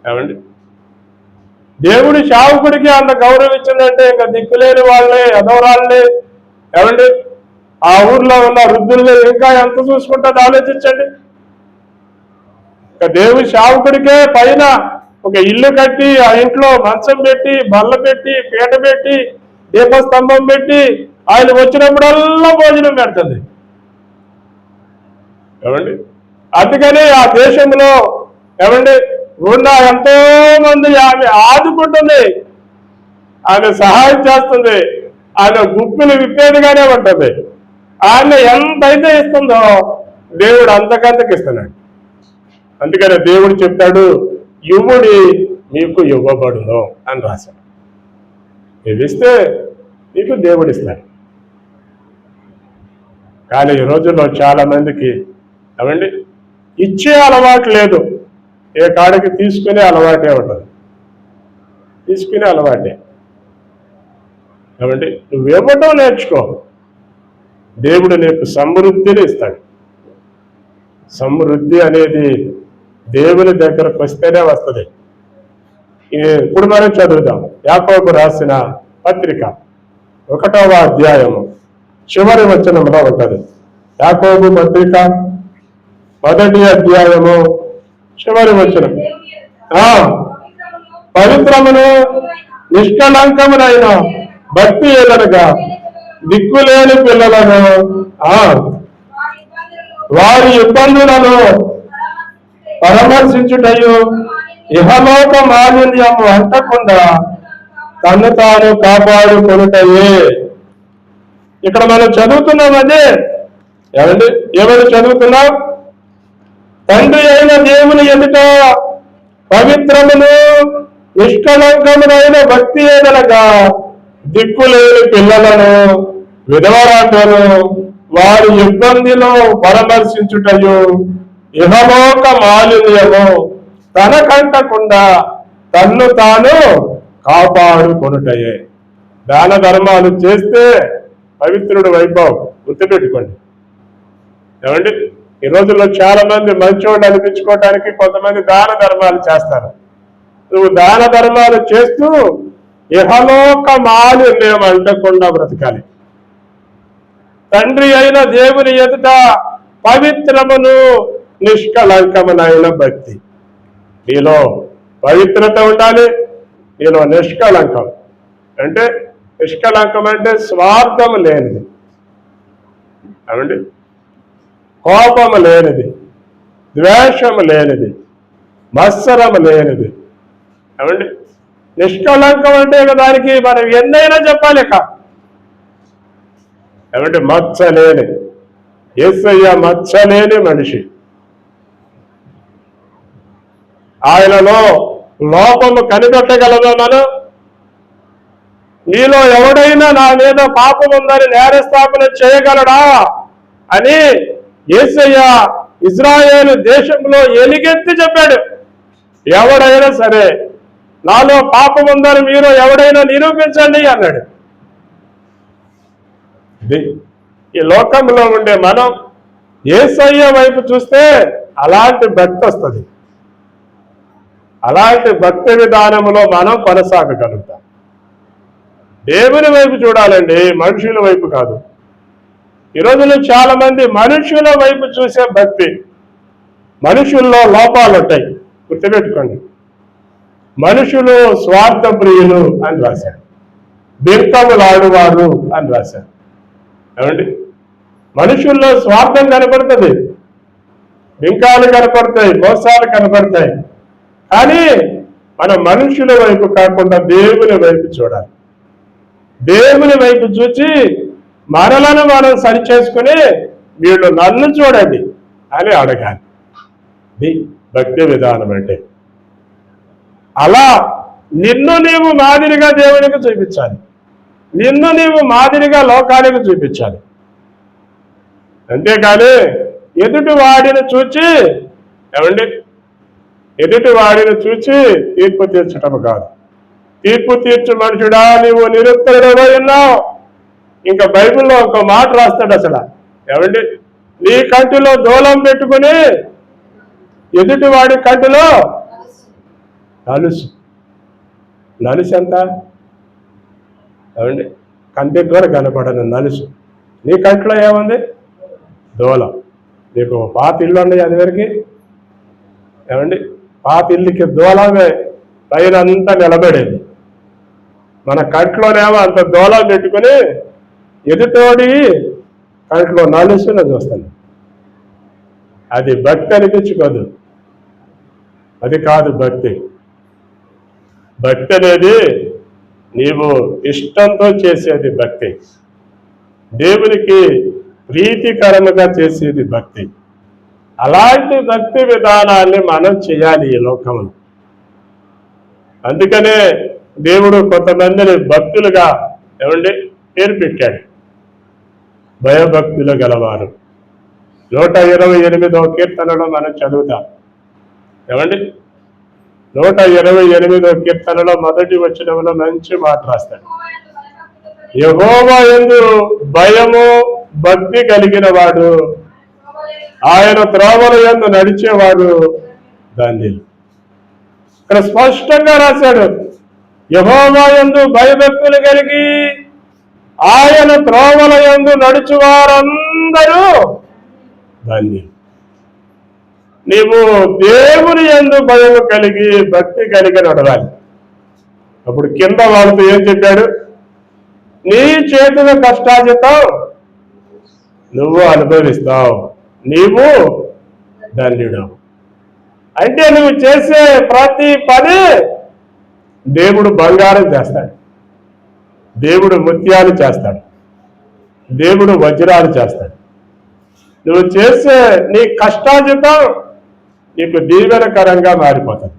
ఏమండి, దేవుడి సేవకుడికి అంత గౌరవం ఇచ్చిందంటే ఇంకా దిక్కులేని వాళ్ళని, ఎదవరాళ్ళని ఏమండి ఆ ఊర్లో ఉన్న వృద్ధుల్ని ఇంకా ఎంత చూసుకుంటుందో ఆలోచించండి. ఇక దేవుడి సేవకుడికే పైన ఒక ఇల్లు కట్టి ఆ ఇంట్లో మంచం పెట్టి, బల్ల పెట్టి, పీట పెట్టి, దీపస్తంభం పెట్టి ఆయన వచ్చినప్పుడల్లా భోజనం పెడుతుంది. ఏమండి, అందుకని ఆ దేశంలో ఏమండి ఉన్న ఎంతో మంది ఆమె ఆదుకుంటుంది, ఆమె సహాయం చేస్తుంది, ఆమె గుప్పిలు విప్పేదిగానే ఉంటుంది. ఆమె ఎంతైతే ఇస్తుందో దేవుడు అంతకంతకి ఇస్తున్నాడు. అందుకని దేవుడు చెప్తాడు, యువుడి మీకు ఇవ్వబడును అని రాశాడు. ఇస్తే నీకు దేవుడు ఇస్తాడు. కానీ ఈ రోజుల్లో చాలా మందికి ఏమండి ఇచ్చే అలవాటు లేదు. ఏ కాడికి తీసుకునే అలవాటే ఉంటుంది. తీసుకునే అలవాటే. ఏమండి నువ్వు ఇవ్వటం నేర్చుకో, దేవుడు నీకు సమృద్ధిని ఇస్తాడు. సమృద్ధి అనేది దేవుని దగ్గరకు వస్తేనే వస్తుంది. ఇప్పుడు మనం చదువుదాం. యాకోబు రాసిన పత్రిక 1వ అధ్యాయము చివరి వచనంలో ఉంటుంది. యాకోబు పత్రిక 1వ అధ్యాయము చివరి వచనం. పవిత్రమును నిష్కళంకమునైన భక్తి ఏదనగా దిక్కులేని పిల్లలను వారి ఇబ్బందులను పరామర్శించుటయు ఇహలోక మాలిన్యము అంటకుండా తను తాను కాపాడుకొనుటయే. ఇక్కడ మనం చదువుతున్నామదే. ఏమండి ఏమైనా చదువుతున్నాం? తండ్రి అయిన దేవుని ఎదుట పవిత్రమును నిష్కళంకమునైన భక్తి ఏదనగా దిక్కులేని పిల్లలను విధవరాటను వారి ఇబ్బందిలో పరామర్శించుటయు ఇహలోక మాలిన్యము తనకంటకుండా తన్ను తాను కాపాడుకొనుటయే. దాన ధర్మాలు చేస్తే పవిత్రుడు వైభవం. గుర్తుపెట్టుకోండి. ఏమండి ఈ రోజుల్లో చాలా మంది మంచోళ్ళు అనిపించుకోవడానికి కొంతమంది దాన ధర్మాలు చేస్తారు. నువ్వు దాన ధర్మాలు చేస్తూ ఇహలోక మాలిన్యం అంటకుండా బ్రతకాలి. తండ్రి అయిన దేవుని ఎదుట పవిత్రమును నిష్కళంకమునైన భక్తి. నీలో పవిత్రత ఉండాలి, నీలో నిష్కళంకం అంటే నిష్కళంకం అంటే స్వార్థం లేనిది, అవండి కోపము లేనిది, ద్వేషము లేనిది, మత్సరము లేనిది. అవండి నిష్కళంకం అంటే దానికి మనం ఎన్నైనా చెప్పాలి. ఏమంటే మచ్చలేని యేసయ్య మచ్చలేని మనిషి. ఆయనలో లోపము కనిపెట్టగలదన్నాను. నీలో ఎవడైనా నా మీద పాపం ఉందని నేరస్థాపన చేయగలడా అని యేసయ్య ఇజ్రాయేలు దేశంలో ఎలుగెత్తి చెప్పాడు. ఎవడైనా సరే నాలో పాపం ఉందని మీరు ఎవడైనా నిరూపించండి అన్నాడు. ఈ లోకంలో ఉండే మనం యేసయ్య వైపు చూస్తే అలాంటి భక్తి వస్తుంది. అలాంటి భక్తి విధానంలో మనం కొనసాగగలుగుతాం. దేవుని వైపు చూడాలండి, మనుషుల వైపు కాదు. ఈరోజులో చాలా మంది మనుషుల వైపు చూసే భక్తి. మనుషుల్లో లోపాలు ఉంటాయి, గుర్తుపెట్టుకోండి. మనుషులు స్వార్థ ప్రియులు అని రాశారు, బిర్కములాడువారు అని రాశారు. ఏమండి మనుషుల్లో స్వార్థం కనపడుతుంది, బింకాలు కనపడతాయి, మోసాలు కనపడతాయి. కానీ మనం మనుషుల వైపు కాకుండా దేవుని వైపు చూడాలి. దేవుని వైపు చూచి మనలను మనం సరిచేసుకుని వీళ్ళు నన్ను చూడండి అని అడగాలి. ఇది భక్తి విధానం అంటే. అలా నిన్ను నీవు మాదిరిగా దేవునికి చూపించాలి, నిన్ను నీవు మాదిరిగా లోకానికి చూపించాలి. అంతేకాని ఎదుటి వాడిని చూచి ఏమండి ఎదుటి వాడిని చూచి తీర్పు తీర్చటం కాదు. తీర్పు తీర్చు మనుషుడా నీవు నిరుత్తరుడై ఉన్నావు. ఇంకా బైబిల్లో ఒక మాట రాస్తాడు అసలు. ఏమండి నీ కంటిలో దూలం పెట్టుకుని ఎదుటి వాడి కంటిలో నలుసు. నలుసు ఎంత? ఏమండి కంటికి కూడా కనపడను నలుసు. నీ కంట్లో ఏముంది? దూలం. నీకు పాత ఇల్లు ఉన్నాయి, అది వరకు ఏమండి పాత ఇల్లుకి దూలమే పైన అంతా నిలబడేది. మన కంట్లోనేమో అంత దూలం పెట్టుకుని ఎదుటోడి కంట్లో నలుసున చూస్తాను. అది భక్తి అనిపించుకోదు, అది కాదు భక్తి. భక్తి అనేది నీవు ఇష్టంతో చేసేది భక్తి, దేవునికి ప్రీతికరముగా చేసేది భక్తి. అలాంటి భక్తి విధానాన్ని మనం చేయాలి ఈ లోకంలో. అందుకనే దేవుడు కొంతమందిని భక్తులుగా ఏమండి పేరు పెట్టాడు, భయభక్తులు గలవారు. 128వ కీర్తనలో మనం చదువుతాం. ఏమండి 128వ కీర్తనలో మొదటి వచనంలో మంచి మాట రాస్తాడు. యెహోవా యందు భయము భక్తి కలిగిన వాడు, ఆయన త్రోవల యందు నడిచేవాడు ధన్యులు. ఇక్కడ స్పష్టంగా రాశాడు, యెహోవా యందు భయభక్తులు కలిగి ఆయన త్రోవల యందు నడుచువారందరూ ధన్యులు. నీవు దేవుని యందు భయము కలిగి భక్తి కలిగి నడవాలి. అప్పుడు కింద వాళ్ళతో ఏం చెప్పాడు? నీ చేతుల కష్టాజితం నువ్వు అనుభవిస్తావు, నీవు ధన్యుడు. అంటే నువ్వు చేసే ప్రతి పని దేవుడు బంగారం చేస్తాడు, దేవుడు ముత్యాలు చేస్తాడు, దేవుడు వజ్రాలు చేస్తాడు. నువ్వు చేసే నీ కష్టాజితం నీకు దీవెనకరంగా మారిపోతుంది.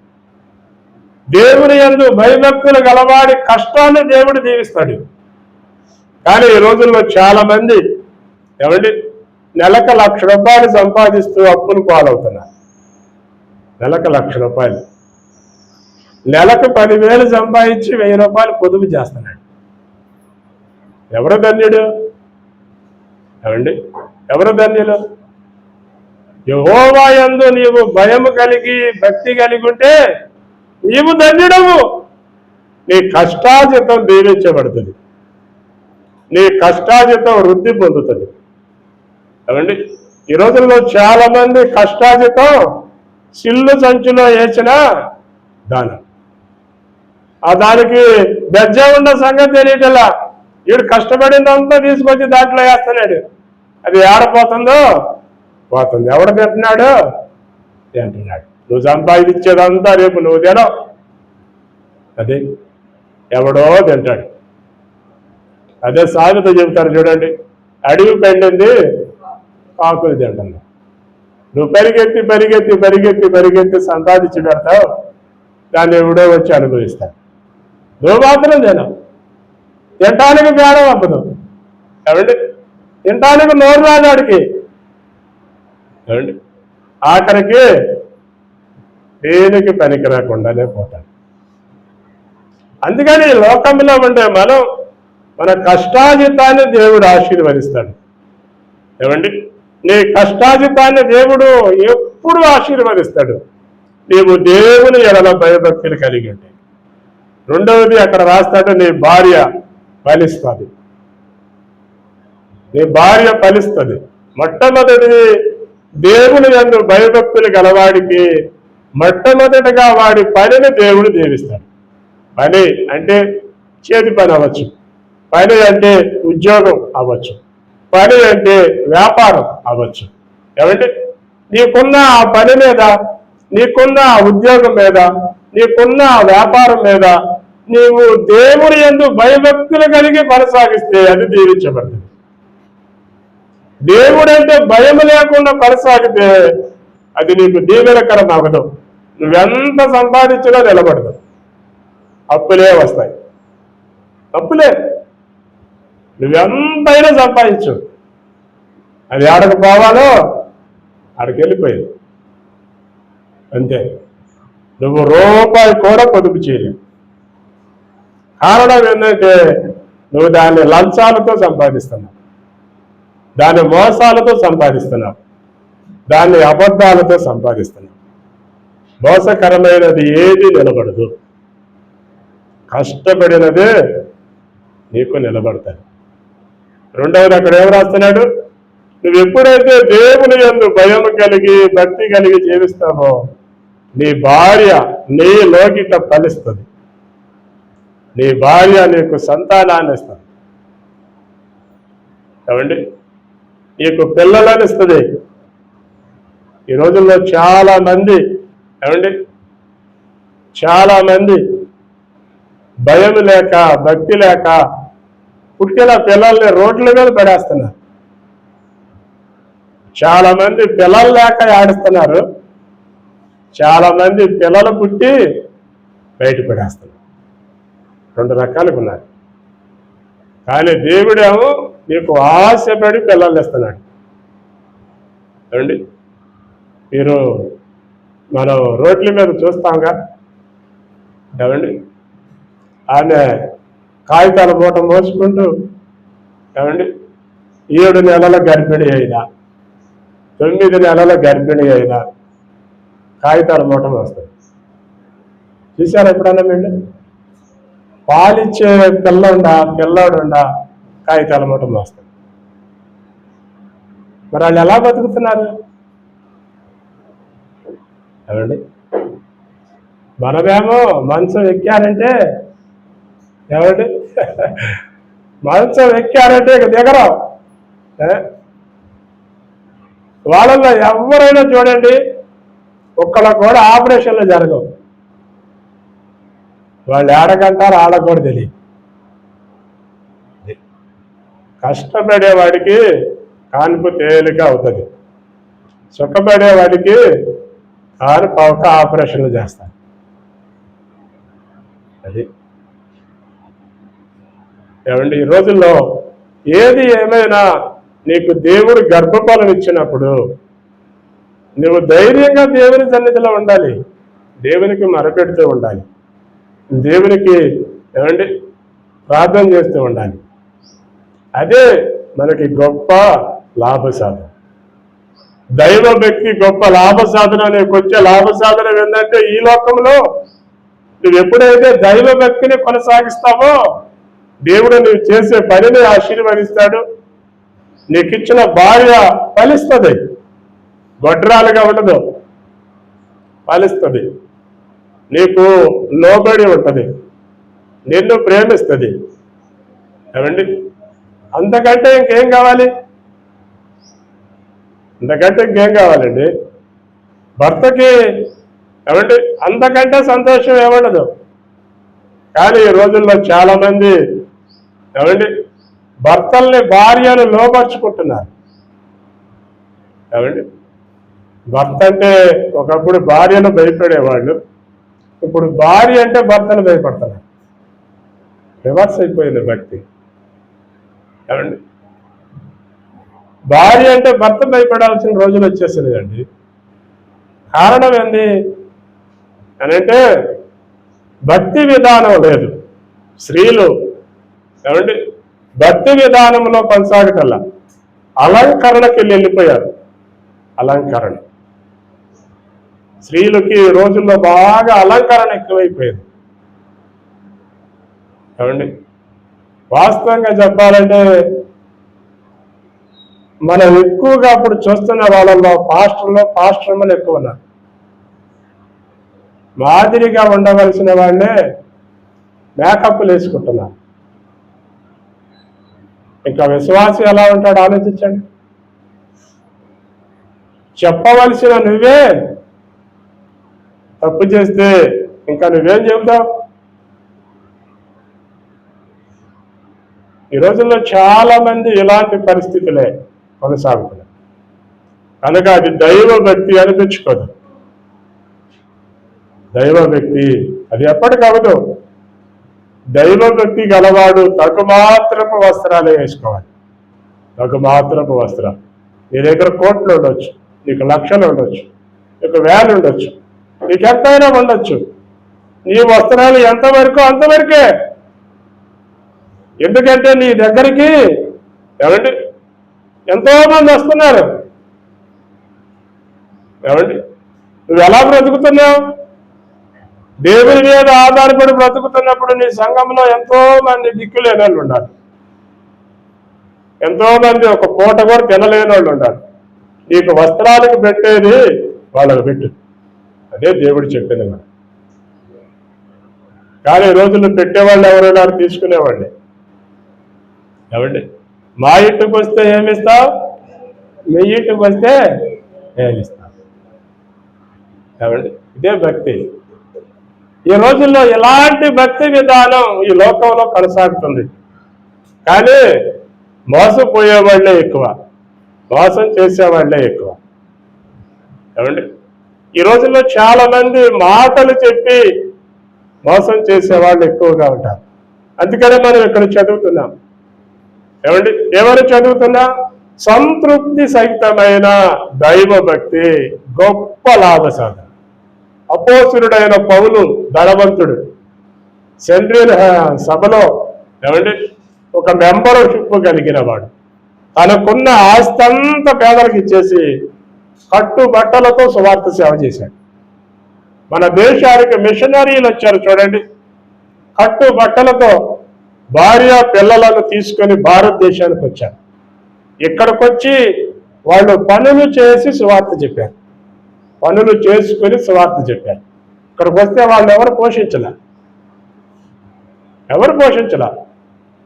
దేవుని యందు భయభక్తులు గలవాడి కష్టాన్ని దేవుడు దీవిస్తాడు. కానీ ఈ రోజుల్లో చాలా మంది ఏమండి నెలకు ₹1,00,000 సంపాదిస్తూ అప్పులు పాలవుతున్నారు. నెలకు ₹1,00,000, నెలకు 10,000 సంపాదించి ₹1,000 పొదుపు చేస్తున్నాడు. ఎవరు ధన్యుడు? ఏమండి ఎవరు ధన్యులు? యెహోవా యందు నీవు భయము కలిగి భక్తి కలిగి ఉంటే నీవు ధన్యుడవు. నీ కష్టాజితం దీవించబడుతుంది, నీ కష్టాజితం వృద్ధి పొందుతుంది. ఏమండి, ఈ రోజుల్లో చాలా మంది కష్టాజితం సిల్లు సంచిలో వేసిన దానం, ఆ దానికి బెజ్జ ఉన్న సంగతి తెలియటలా. వీడు కష్టపడిందంతా తీసుకొచ్చి దాంట్లో వేస్తున్నాడు, అది ఏడపోతుందో పోతుంది. ఎవడు తింటున్నాడు? తింటున్నాడు. నువ్వు సంపాదించేదంతా రేపు నువ్వు తినవు, అదే ఎవడో తింటాడు. అదే సామెత చెబుతారు చూడండి, అడవి పండింది కాకులు తింటుంది. నువ్వు పరిగెత్తి పరిగెత్తి పరిగెత్తి పరిగెత్తి సంపాదించి పెడతావు, దాన్ని ఎవడో వచ్చి అనుభవిస్తాడు. నువ్వు మాత్రం తినవు. తినటానికి బేడం అవ్వదు. ఏమండి, తినటానికి నోరు రాగాడికి. ఏమండి, ఆఖరికి దేనికి పనికి రాకుండానే పోతాడు. అందుకని లోకంలో ఉండే మనం మన కష్టాజితాన్ని దేవుడు ఆశీర్వదిస్తాడు. ఏమండి, నీ కష్టాజితాన్ని దేవుడు ఎప్పుడు ఆశీర్వదిస్తాడు నీవు దేవుని ఎడల భయభక్తులు కలిగి ఉంటే. రెండవది అక్కడ రాస్తాడు, నీ భార్య ఫలిస్తుంది. నీ భార్య ఫలిస్తుంది. మొట్టమొదటిది దేవుని యందు భయభక్తులు గలవాడికి మొట్టమొదటిగా వాడి పనిని దేవుడు దీవిస్తాడు. పని అంటే చేతి పని అవ్వచ్చు, పని అంటే ఉద్యోగం అవ్వచ్చు, పని అంటే వ్యాపారం అవ్వచ్చు. ఏమంటే నీకున్న ఆ పని మీద, నీకున్న ఆ ఉద్యోగం మీద, నీకున్న ఆ వ్యాపారం మీద నీవు దేవుని యందు భయభక్తులు కలిగి కొనసాగిస్తే అది దీవించబడుతుంది. దేవుడంటే భయం లేకుండా కొనసాగితే అది నీకు దీవెనకరం అవ్వదు. నువ్వెంత సంపాదించినా నిలబడదు, అప్పులే వస్తాయి. అప్పులే, నువ్వెంతైనా సంపాదించు, అది ఆడకు పోవాలో ఆడికి వెళ్ళిపోయింది అంతే. నువ్వు రూపాయి కూడా పొదుపు చేయలేవు. కారణం ఏంటంటే నువ్వు దాన్ని లంచాలతో సంపాదిస్తున్నావు, దాన్ని మోసాలతో సంపాదిస్తున్నావు, దాన్ని అబద్ధాలతో సంపాదిస్తున్నావు. మోసకరమైనది ఏది నిలబడదు, కష్టపడినదే నీకు నిలబడతాయి. రెండవది అక్కడ ఏం రాస్తున్నాడు, నువ్వు ఎప్పుడైతే దేవుని యందు భయం కలిగి భక్తి కలిగి జీవిస్తావో నీ భార్య నీ లోకిట ఫలిస్తుంది. నీ భార్య నీకు సంతానాన్ని ఇస్తుంది. ఏమండి, నీకు పిల్లలని ఇస్తుంది. ఈ రోజుల్లో చాలా మంది, ఏమండి, చాలా మంది భయం లేక భక్తి లేక పుట్టిన పిల్లల్ని రోడ్ల మీద పడేస్తున్నారు. చాలా మంది పిల్లలు లేక ఆడిస్తున్నారు, చాలా మంది పిల్లలు పుట్టి బయట పడేస్తున్నారు. రెండు రకాలుగా ఉన్నారు. కానీ దేవుడేమో నీకు ఆశపడి పిల్లలు ఇస్తున్నాడు. ఏమండి, మీరు మనం రోడ్ల మీద చూస్తాంగా, ఏమండి, ఆమె కాగితాల మూట మోసుకుంటూ, ఏమండి, 7 నెలల గర్భిణి అయినా 9 నెలల గర్భిణి అయినా కాగితాల మూట మోస్తుంది. చూసారు ఎప్పుడన్నా మీరు? పాలిచ్చే పిల్లోడుండా కాగితాల మూట మోస్తుంది. మరి వాళ్ళు ఎలా బతుకుతున్నారు? ఏమండి, మనమేమో మంచం ఎక్కారంటే, ఏమండి, మంచం ఎక్కారంటే ఇక దిగరం. వాళ్ళల్లో ఎవరైనా చూడండి, ఒక్కళ్ళ కూడా ఆపరేషన్లు జరగవు. వాళ్ళు ఏడకంటారు, ఆడకు కూడా తెలియదు. కష్టపడేవాడికి కాన్పు తేలిక అవుతుంది, సుఖపడేవాడికి కానుపవక ఆపరేషన్లు చేస్తారు. అది ఏమండి, ఈ రోజుల్లో ఏది ఏమైనా నీకు దేవుడు గర్భఫలం ఇచ్చినప్పుడు నువ్వు ధైర్యంగా దేవుని సన్నిధిలో ఉండాలి, దేవునికి మొరపెడుతూ ఉండాలి, దేవునికి ఏమండి ప్రార్థన చేస్తూ ఉండాలి. అదే మనకి గొప్ప లాభ సాధన. దైవ భక్తి గొప్ప లాభ సాధన. నీకు వచ్చే లాభ సాధన ఏంటంటే ఈ లోకంలో నువ్వు ఎప్పుడైతే దైవ భక్తిని కొనసాగిస్తావో దేవుడు నువ్వు చేసే పనిని ఆశీర్వదిస్తాడు. నీకు ఇచ్చిన భార్య ఫలిస్తుంది, గొడ్రాలుగా ఉండదు, ఫలిస్తుంది. నీకు లోబడి ఉంటుంది, నిన్ను ప్రేమిస్తుంది. ఏమండి, అంతకంటే ఇంకేం కావాలి? అంతకంటే ఇంకేం కావాలండి? భర్తకి ఏమండి అంతకంటే సంతోషం ఏముండదు. కానీ ఈ రోజుల్లో చాలా మంది ఏమండి భర్తల్ని భార్యను లోపరుచుకుంటున్నారు. ఏమండి, భర్త అంటే ఒకప్పుడు భార్యను భయపడేవాళ్ళు, ఇప్పుడు భార్య అంటే భర్తను భయపడుతున్నారు. రివర్స్ అయిపోయింది భక్తి. ఏమండి, భార్య అంటే భర్త భయపడాల్సిన రోజులు వచ్చేసినాయండి. కారణం ఏంది అని అంటే భక్తి విధానం లేదు. స్త్రీలు ఏమండి భక్తి విధానంలో కొనసాగటల్లా అలంకరణకి వెళ్ళిపోయారు. అలంకరణ, స్త్రీలకి ఈ రోజుల్లో బాగా అలంకరణ ఎక్కువైపోయింది. ఏమండి, వాస్తవంగా చెప్పాలంటే మనం ఎక్కువగా అప్పుడు చూస్తున్న వాళ్ళల్లో పాస్టర్లు ఎక్కువ ఉన్నారు. మాదిరిగా ఉండవలసిన వాళ్ళే మేకప్లు వేసుకుంటున్నారు. ఇంకా విశ్వాసి ఎలా ఉంటాడు ఆలోచించండి. చెప్పవలసిన నువ్వే తప్పు చేస్తే ఇంకా నువ్వేం చెబుతావు? ఈ రోజుల్లో చాలా మంది ఇలాంటి పరిస్థితులే కొనసాగుతున్నాయి. కనుక అది దైవ భక్తి అనిపించుకోదు. దైవ భక్తి అది ఎప్పటికవదు. దైవ భక్తి గలవాడు తగుమాత్రపు వస్త్రాలే వేసుకోవాలి. తగుమాత్రపు వస్త్రాలు. నీ దగ్గర కోట్లు ఉండొచ్చు, నీకు లక్షలు ఉండొచ్చు, నీకు వేలు ఉండొచ్చు, నీకు ఎంతైనా ఉండొచ్చు. నీ వస్త్రాలు ఎంతవరకు అంతవరకే. ఎందుకంటే నీ దగ్గరికి ఏమండి ఎంతో మంది వస్తున్నారు. ఏమండి, నువ్వు ఎలా బ్రతుకుతున్నావు? దేవుని మీద ఆధారపడి బ్రతుకుతున్నప్పుడు నీ సంఘంలో ఎంతో మంది దిక్కులేని వాళ్ళు ఉండాలి. ఎంతో మంది ఒక పూట కూడా తినలేని వాళ్ళు ఉండాలి. నీకు వస్త్రాలకు పెట్టేది వాళ్ళకు పెట్టు, అదే దేవుడు చెప్పింది. మనం కానీ ఈ రోజుల్లో పెట్టేవాళ్ళు ఎవరైనా తీసుకునేవాళ్ళే. ఏమండి, మా ఇంటికి వస్తే ఏమిస్తావు, మీ ఇంటికి వస్తే ఏమిస్తావు? ఏమండి, ఇదే భక్తి. ఈ రోజుల్లో ఇలాంటి భక్తి విధానం ఈ లోకంలో కొనసాగుతుంది. కానీ మోసపోయేవాళ్లే ఎక్కువ, మోసం చేసేవాళ్లే ఎక్కువ. ఏమండి, ఈ రోజుల్లో చాలా మంది మాటలు చెప్పి మోసం చేసేవాళ్ళు ఎక్కువగా ఉంటారు. అందుకనే మనం ఇక్కడ చదువుతున్నాం. ఏమండి, ఏమని చదువుతున్నా? సంతృప్తి సహితమైన దైవ భక్తి గొప్ప లాభసాధన. అపోస్తులుడైన పౌలు ధనవంతుడు, సెంట్రల్ సభలో ఏమండి ఒక మెంబర్షిప్ కలిగిన వాడు. తనకున్న ఆస్తంతా పేదలకు ఇచ్చేసి కట్టుబట్టలతో సువార్త సేవ చేశాడు. మన దేశానికి మిషనరీలు వచ్చారు చూడండి, కట్టుబట్టలతో భార్య పిల్లలను తీసుకొని భారతదేశానికి వచ్చారు. ఇక్కడికి వచ్చి వాళ్ళు పనులు చేసి సువార్త చెప్పారు, పనులు చేసుకుని సువార్త చెప్పారు. ఇక్కడికి వస్తే వాళ్ళు ఎవరు పోషించలా.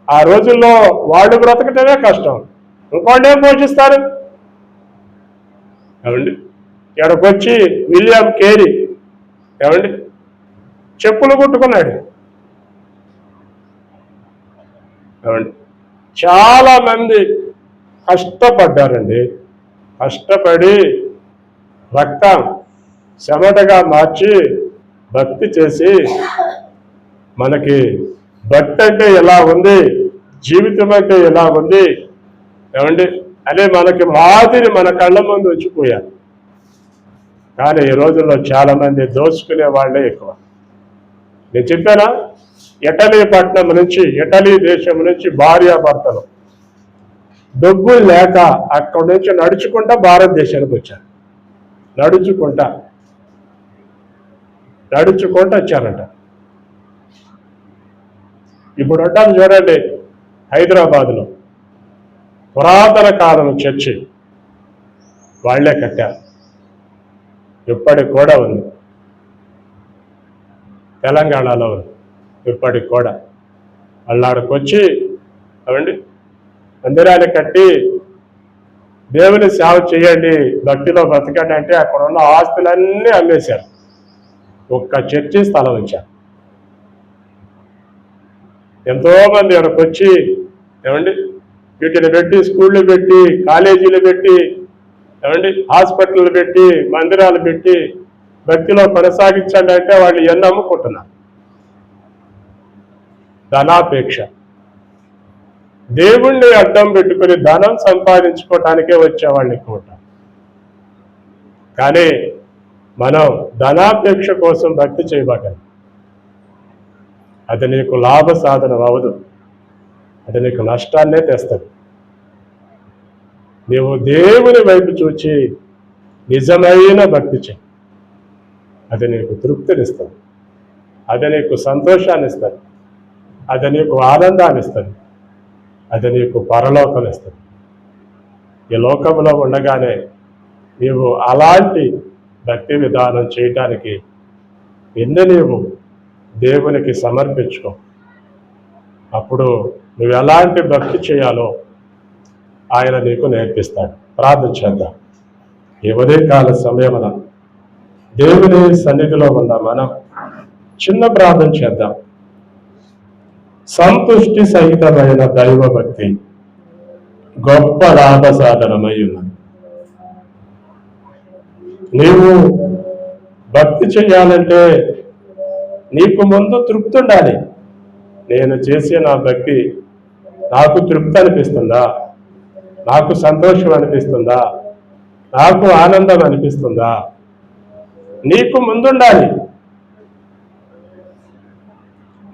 ఆ రోజుల్లో వాళ్ళు బ్రతకటమే కష్టం, ఇంకోళ్ళే పోషిస్తారు. ఏమండి, ఇక్కడికి వచ్చి విలియం కేరీ ఏమండి చెప్పులు కుట్టుకున్నాడు. ఏమండి, చాలా మంది కష్టపడ్డారండి. కష్టపడి రక్తం చెమటగా మార్చి భక్తి చేసి మనకి భక్తి అంటే ఎలా ఉంది, జీవితం అంటే ఎలా ఉంది ఏమండి అనే మనకి మాదిరి మన కళ్ళ ముందు వచ్చిపోయారు. కానీ ఈ రోజుల్లో చాలా మంది దోచుకునే వాళ్ళే ఎక్కువ. నేను చెప్పానా, ఇటలీ పట్టణం నుంచి, ఇటలీ దేశం నుంచి భార్యాభర్తలు డబ్బులు లేక అక్కడి నుంచి నడుచుకుంటా భారతదేశానికి వచ్చారు. నడుచుకుంటా వచ్చారంట. ఇప్పుడు ఉంటాను చూడండి, హైదరాబాద్లో పురాతన కాలం చర్చి వాళ్లే కట్టారు, ఇప్పటికి కూడా ఉంది. తెలంగాణలో ఉంది, ఇప్పటికి కూడా. వాళ్ళాడికి వచ్చి అవండి మందిరాన్ని కట్టి దేవుని సేవ చేయండి, భక్తిలో బతకండి అంటే అక్కడ ఉన్న ఆస్తులన్నీ అమ్మేశారు, ఒక్క చర్చి స్థలం ఇచ్చారు. ఎంతోమంది అక్కడికి వచ్చి ఏమండి వీటిని పెట్టి స్కూళ్ళు పెట్టి కాలేజీలు పెట్టి ఏమండి హాస్పిటల్ పెట్టి మందిరాలు పెట్టి భక్తిలో కొనసాగించండి అంటే వాళ్ళు ఎన్ని అమ్ముకుంటున్నారు. ధనాపేక్ష, దేవుణ్ణి అడ్డం పెట్టుకుని ధనం సంపాదించుకోవటానికే వచ్చేవాళ్ళు ఎక్కువ. కానీ మనం ధనాపేక్ష కోసం భక్తి చేయబాకండి, అది నీకు లాభ సాధనం అవ్వదు, అది నీకు నష్టాన్నే తెస్తుంది. నీవు దేవుని వైపు చూచి నిజమైన భక్తి చేయి, అది నీకు తృప్తినిస్తుంది, అది నీకు సంతోషాన్ని ఇస్తుంది, అది నీకు ఆనందాన్ని ఇస్తుంది, అది నీకు పరలోకం ఇస్తుంది. ఈ లోకంలో ఉండగానే నీవు అలాంటి భక్తి విధానం చేయటానికి నీవు దేవునికి సమర్పించుకో. అప్పుడు నువ్వు ఎలాంటి భక్తి చేయాలో ఆయన నీకు నేర్పిస్తాడు. ప్రార్థన చేద్దాం. ఈ ఉదయకాల సమయమున దేవుని సన్నిధిలో ఉన్న మనం చిన్న ప్రార్థన చేద్దాం. సంతుష్టి సహితమైన దైవ భక్తి గొప్ప లాభ సాధనమై ఉన్నది. నీవు భక్తి చేయాలంటే నీకు ముందు తృప్తి ఉండాలి. నేను చేసే నా భక్తి నాకు తృప్తి అనిపిస్తుందా, నాకు సంతోషం అనిపిస్తుందా, నాకు ఆనందం అనిపిస్తుందా, నీకు ముందుండాలి.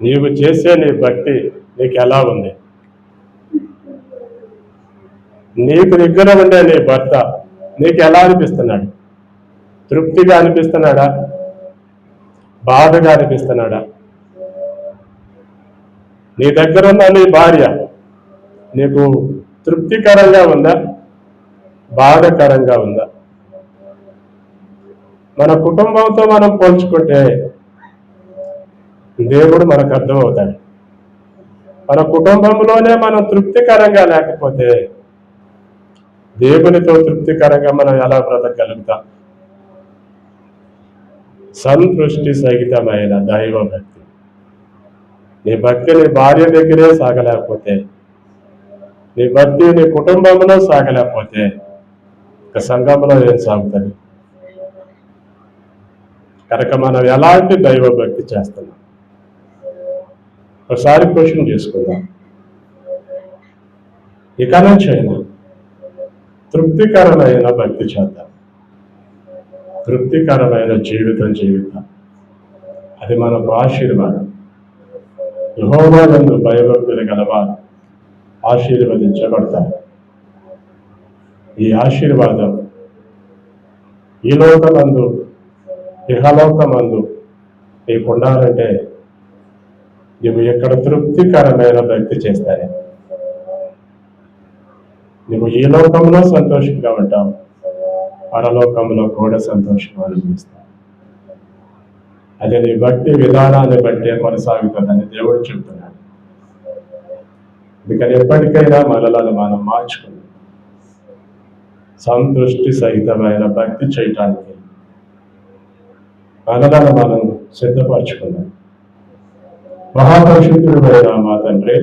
నీవు చేసే నీ భక్తి నీకు ఎలా ఉంది? నీకు దగ్గర ఉండే నీ భర్త నీకు ఎలా అనిపిస్తున్నాడు? తృప్తిగా అనిపిస్తున్నాడా, బాధగా అనిపిస్తున్నాడా? నీ దగ్గర ఉన్న నీ భార్య నీకు తృప్తికరంగా ఉందా, బాధకరంగా ఉందా? మన కుటుంబంతో మనం పోల్చుకుంటే దేవుడు మనకు అర్థమవుతాడు. మన కుటుంబంలోనే మనం తృప్తికరంగా లేకపోతే దేవునితో తృప్తికరంగా మనం ఎలా బ్రతకగలుగుతాం? సంతృష్టి సహితమైన దైవ భక్తి. నీ భక్తి నీ భార్య దగ్గరే సాగలేకపోతే, నీ భక్తి నీ కుటుంబంలో సాగలేకపోతే ఇక సంఘంలో ఏం సాగుతుంది? కనుక మనం ఎలాంటి దైవ భక్తి చేస్తున్నాం ఒకసారి క్వశ్చన్ చేసుకుందాం. ఇక నుంచి అయినా తృప్తికరమైన భక్తి చేద్దాం, తృప్తికరమైన జీవితం. అది మనకు ఆశీర్వాదం. యెహోవా యందు భయభక్తులు గలవారు ఆశీర్వదించబడతారు. ఈ ఆశీర్వాదం ఈ లోకమందు ఇహలోకమందు నీకు ఉండాలంటే నువ్వు ఎక్కడ తృప్తికరమైన భక్తి చేస్తానే నువ్వు ఈ లోకంలో సంతోషంగా ఉంటావు, పరలోకంలో కూడా సంతోషం అనిపిస్తావు. అదే నీ భక్తి విధానాన్ని బట్టే కొనసాగుతుందని దేవుడు చెప్తున్నాడు. అందుకని ఎప్పటికైనా మనలను మనం మార్చుకుని సంతృష్టి సహితమైన భక్తి చేయటానికి మనలను మనం సిద్ధపరచుకున్నాం. మహాపరిశుద్ధుడైన మా తండ్రి,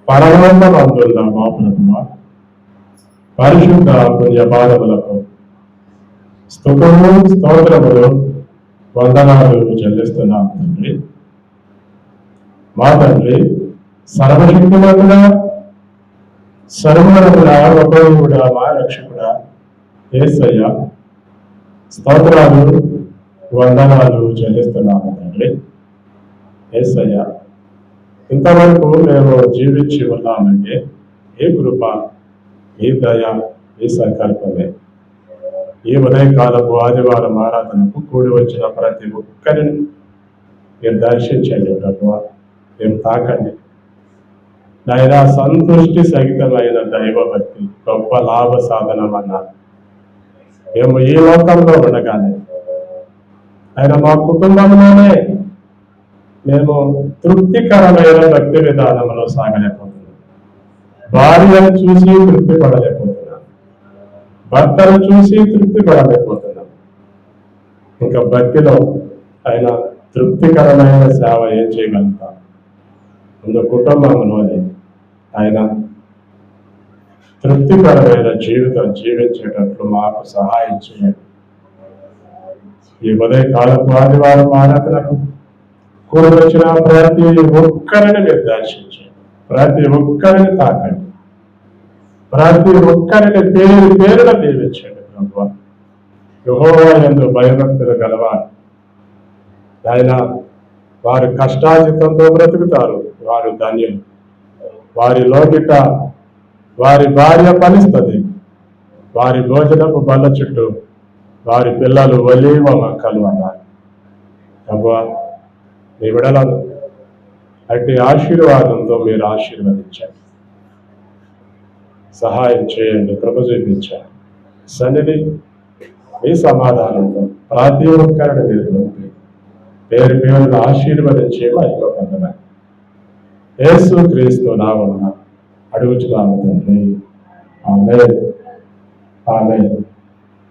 పరలోకమందున్న మా ప్రభువా, పరిశుద్ధ పుణ్యపాదములకు స్తుతులు స్తోత్రములు వందనాలు చెల్లిస్తున్నాం తండ్రి. మా తండ్రి, సర్వశక్తిమంతుడా, సర్వముడా, ప్రభువుడా, మా రక్షకుడా యేసయ్య, స్తోత్రాలు వందనాలు చెల్లిస్తున్నాము తండ్రి. యేసయ్య, ఇంతవరకు మేము జీవించి ఉన్నామంటే ఏ కృప, ఏ దయ, ఏ సంకల్పమే. ఈ ఉదయకాలపు ఆదివారం ఆరాధనకు కూడి వచ్చిన ప్రతి ఒక్కరిని మీరు దర్శించండి ప్రభువా. మేము తాకండి నాయన. సంతృష్టి సహితమైన దైవభక్తి గొప్ప లాభ సాధనం అన్నారు. మేము ఈ లోకంలో ఉండగానే ఆయన మా కుటుంబంలోనే మేము తృప్తికరమైన భక్తి విధానంలో సాగలేకపోతున్నాం. భార్యను చూసి తృప్తి పడలేకపోతున్నాం, భర్తను చూసి తృప్తి పడలేకపోతున్నాం. ఇంకా భక్తిలో ఆయన తృప్తికరమైన సేవ ఏం చేయగలుగుతాం? ముందు కుటుంబంలోనే ఆయన తృప్తికరమైన జీవితం జీవించేటట్లు మాకు సహాయం చేయండి. ఈ ఉదయకాలపు ఆదివారం ఆరాధనకు కూడి వచ్చిన ప్రతి ఒక్కరిని మీరు దర్శించండి, ప్రతి ఒక్కరిని తాకండి, ప్రతి ఒక్కరిని పేరు పేరున దీవించండి ప్రభువా. యెహోవా యందు భయభక్తులు గలవారు ఆయన వారు కష్టాజితంతో బ్రతుకుతారు, వారు ధన్యులు. వారి లోకిట వారి భార్య ఫలిస్తుంది, వారి భోజనపు బల్ల చుట్టూ వారి పిల్లలు ఒలీవ మొక్కలు అన్నారు. ప్రభువా మీ విడలను అట్టి ఆశీర్వాదంతో మీరు ఆశీర్వదించండి, సహాయం చేయండి, కృప చూపించండి. సన్నిధి మీ సమాధానంతో ప్రతి ఒక్కరిని మీరు పంపి పేరు పేరును ఆశీర్వదించే మహిమ పొందమని యేసు క్రీస్తు నామమున అడుగుచున్నాము తండ్రి. ఆమేన్. ఆమేన్.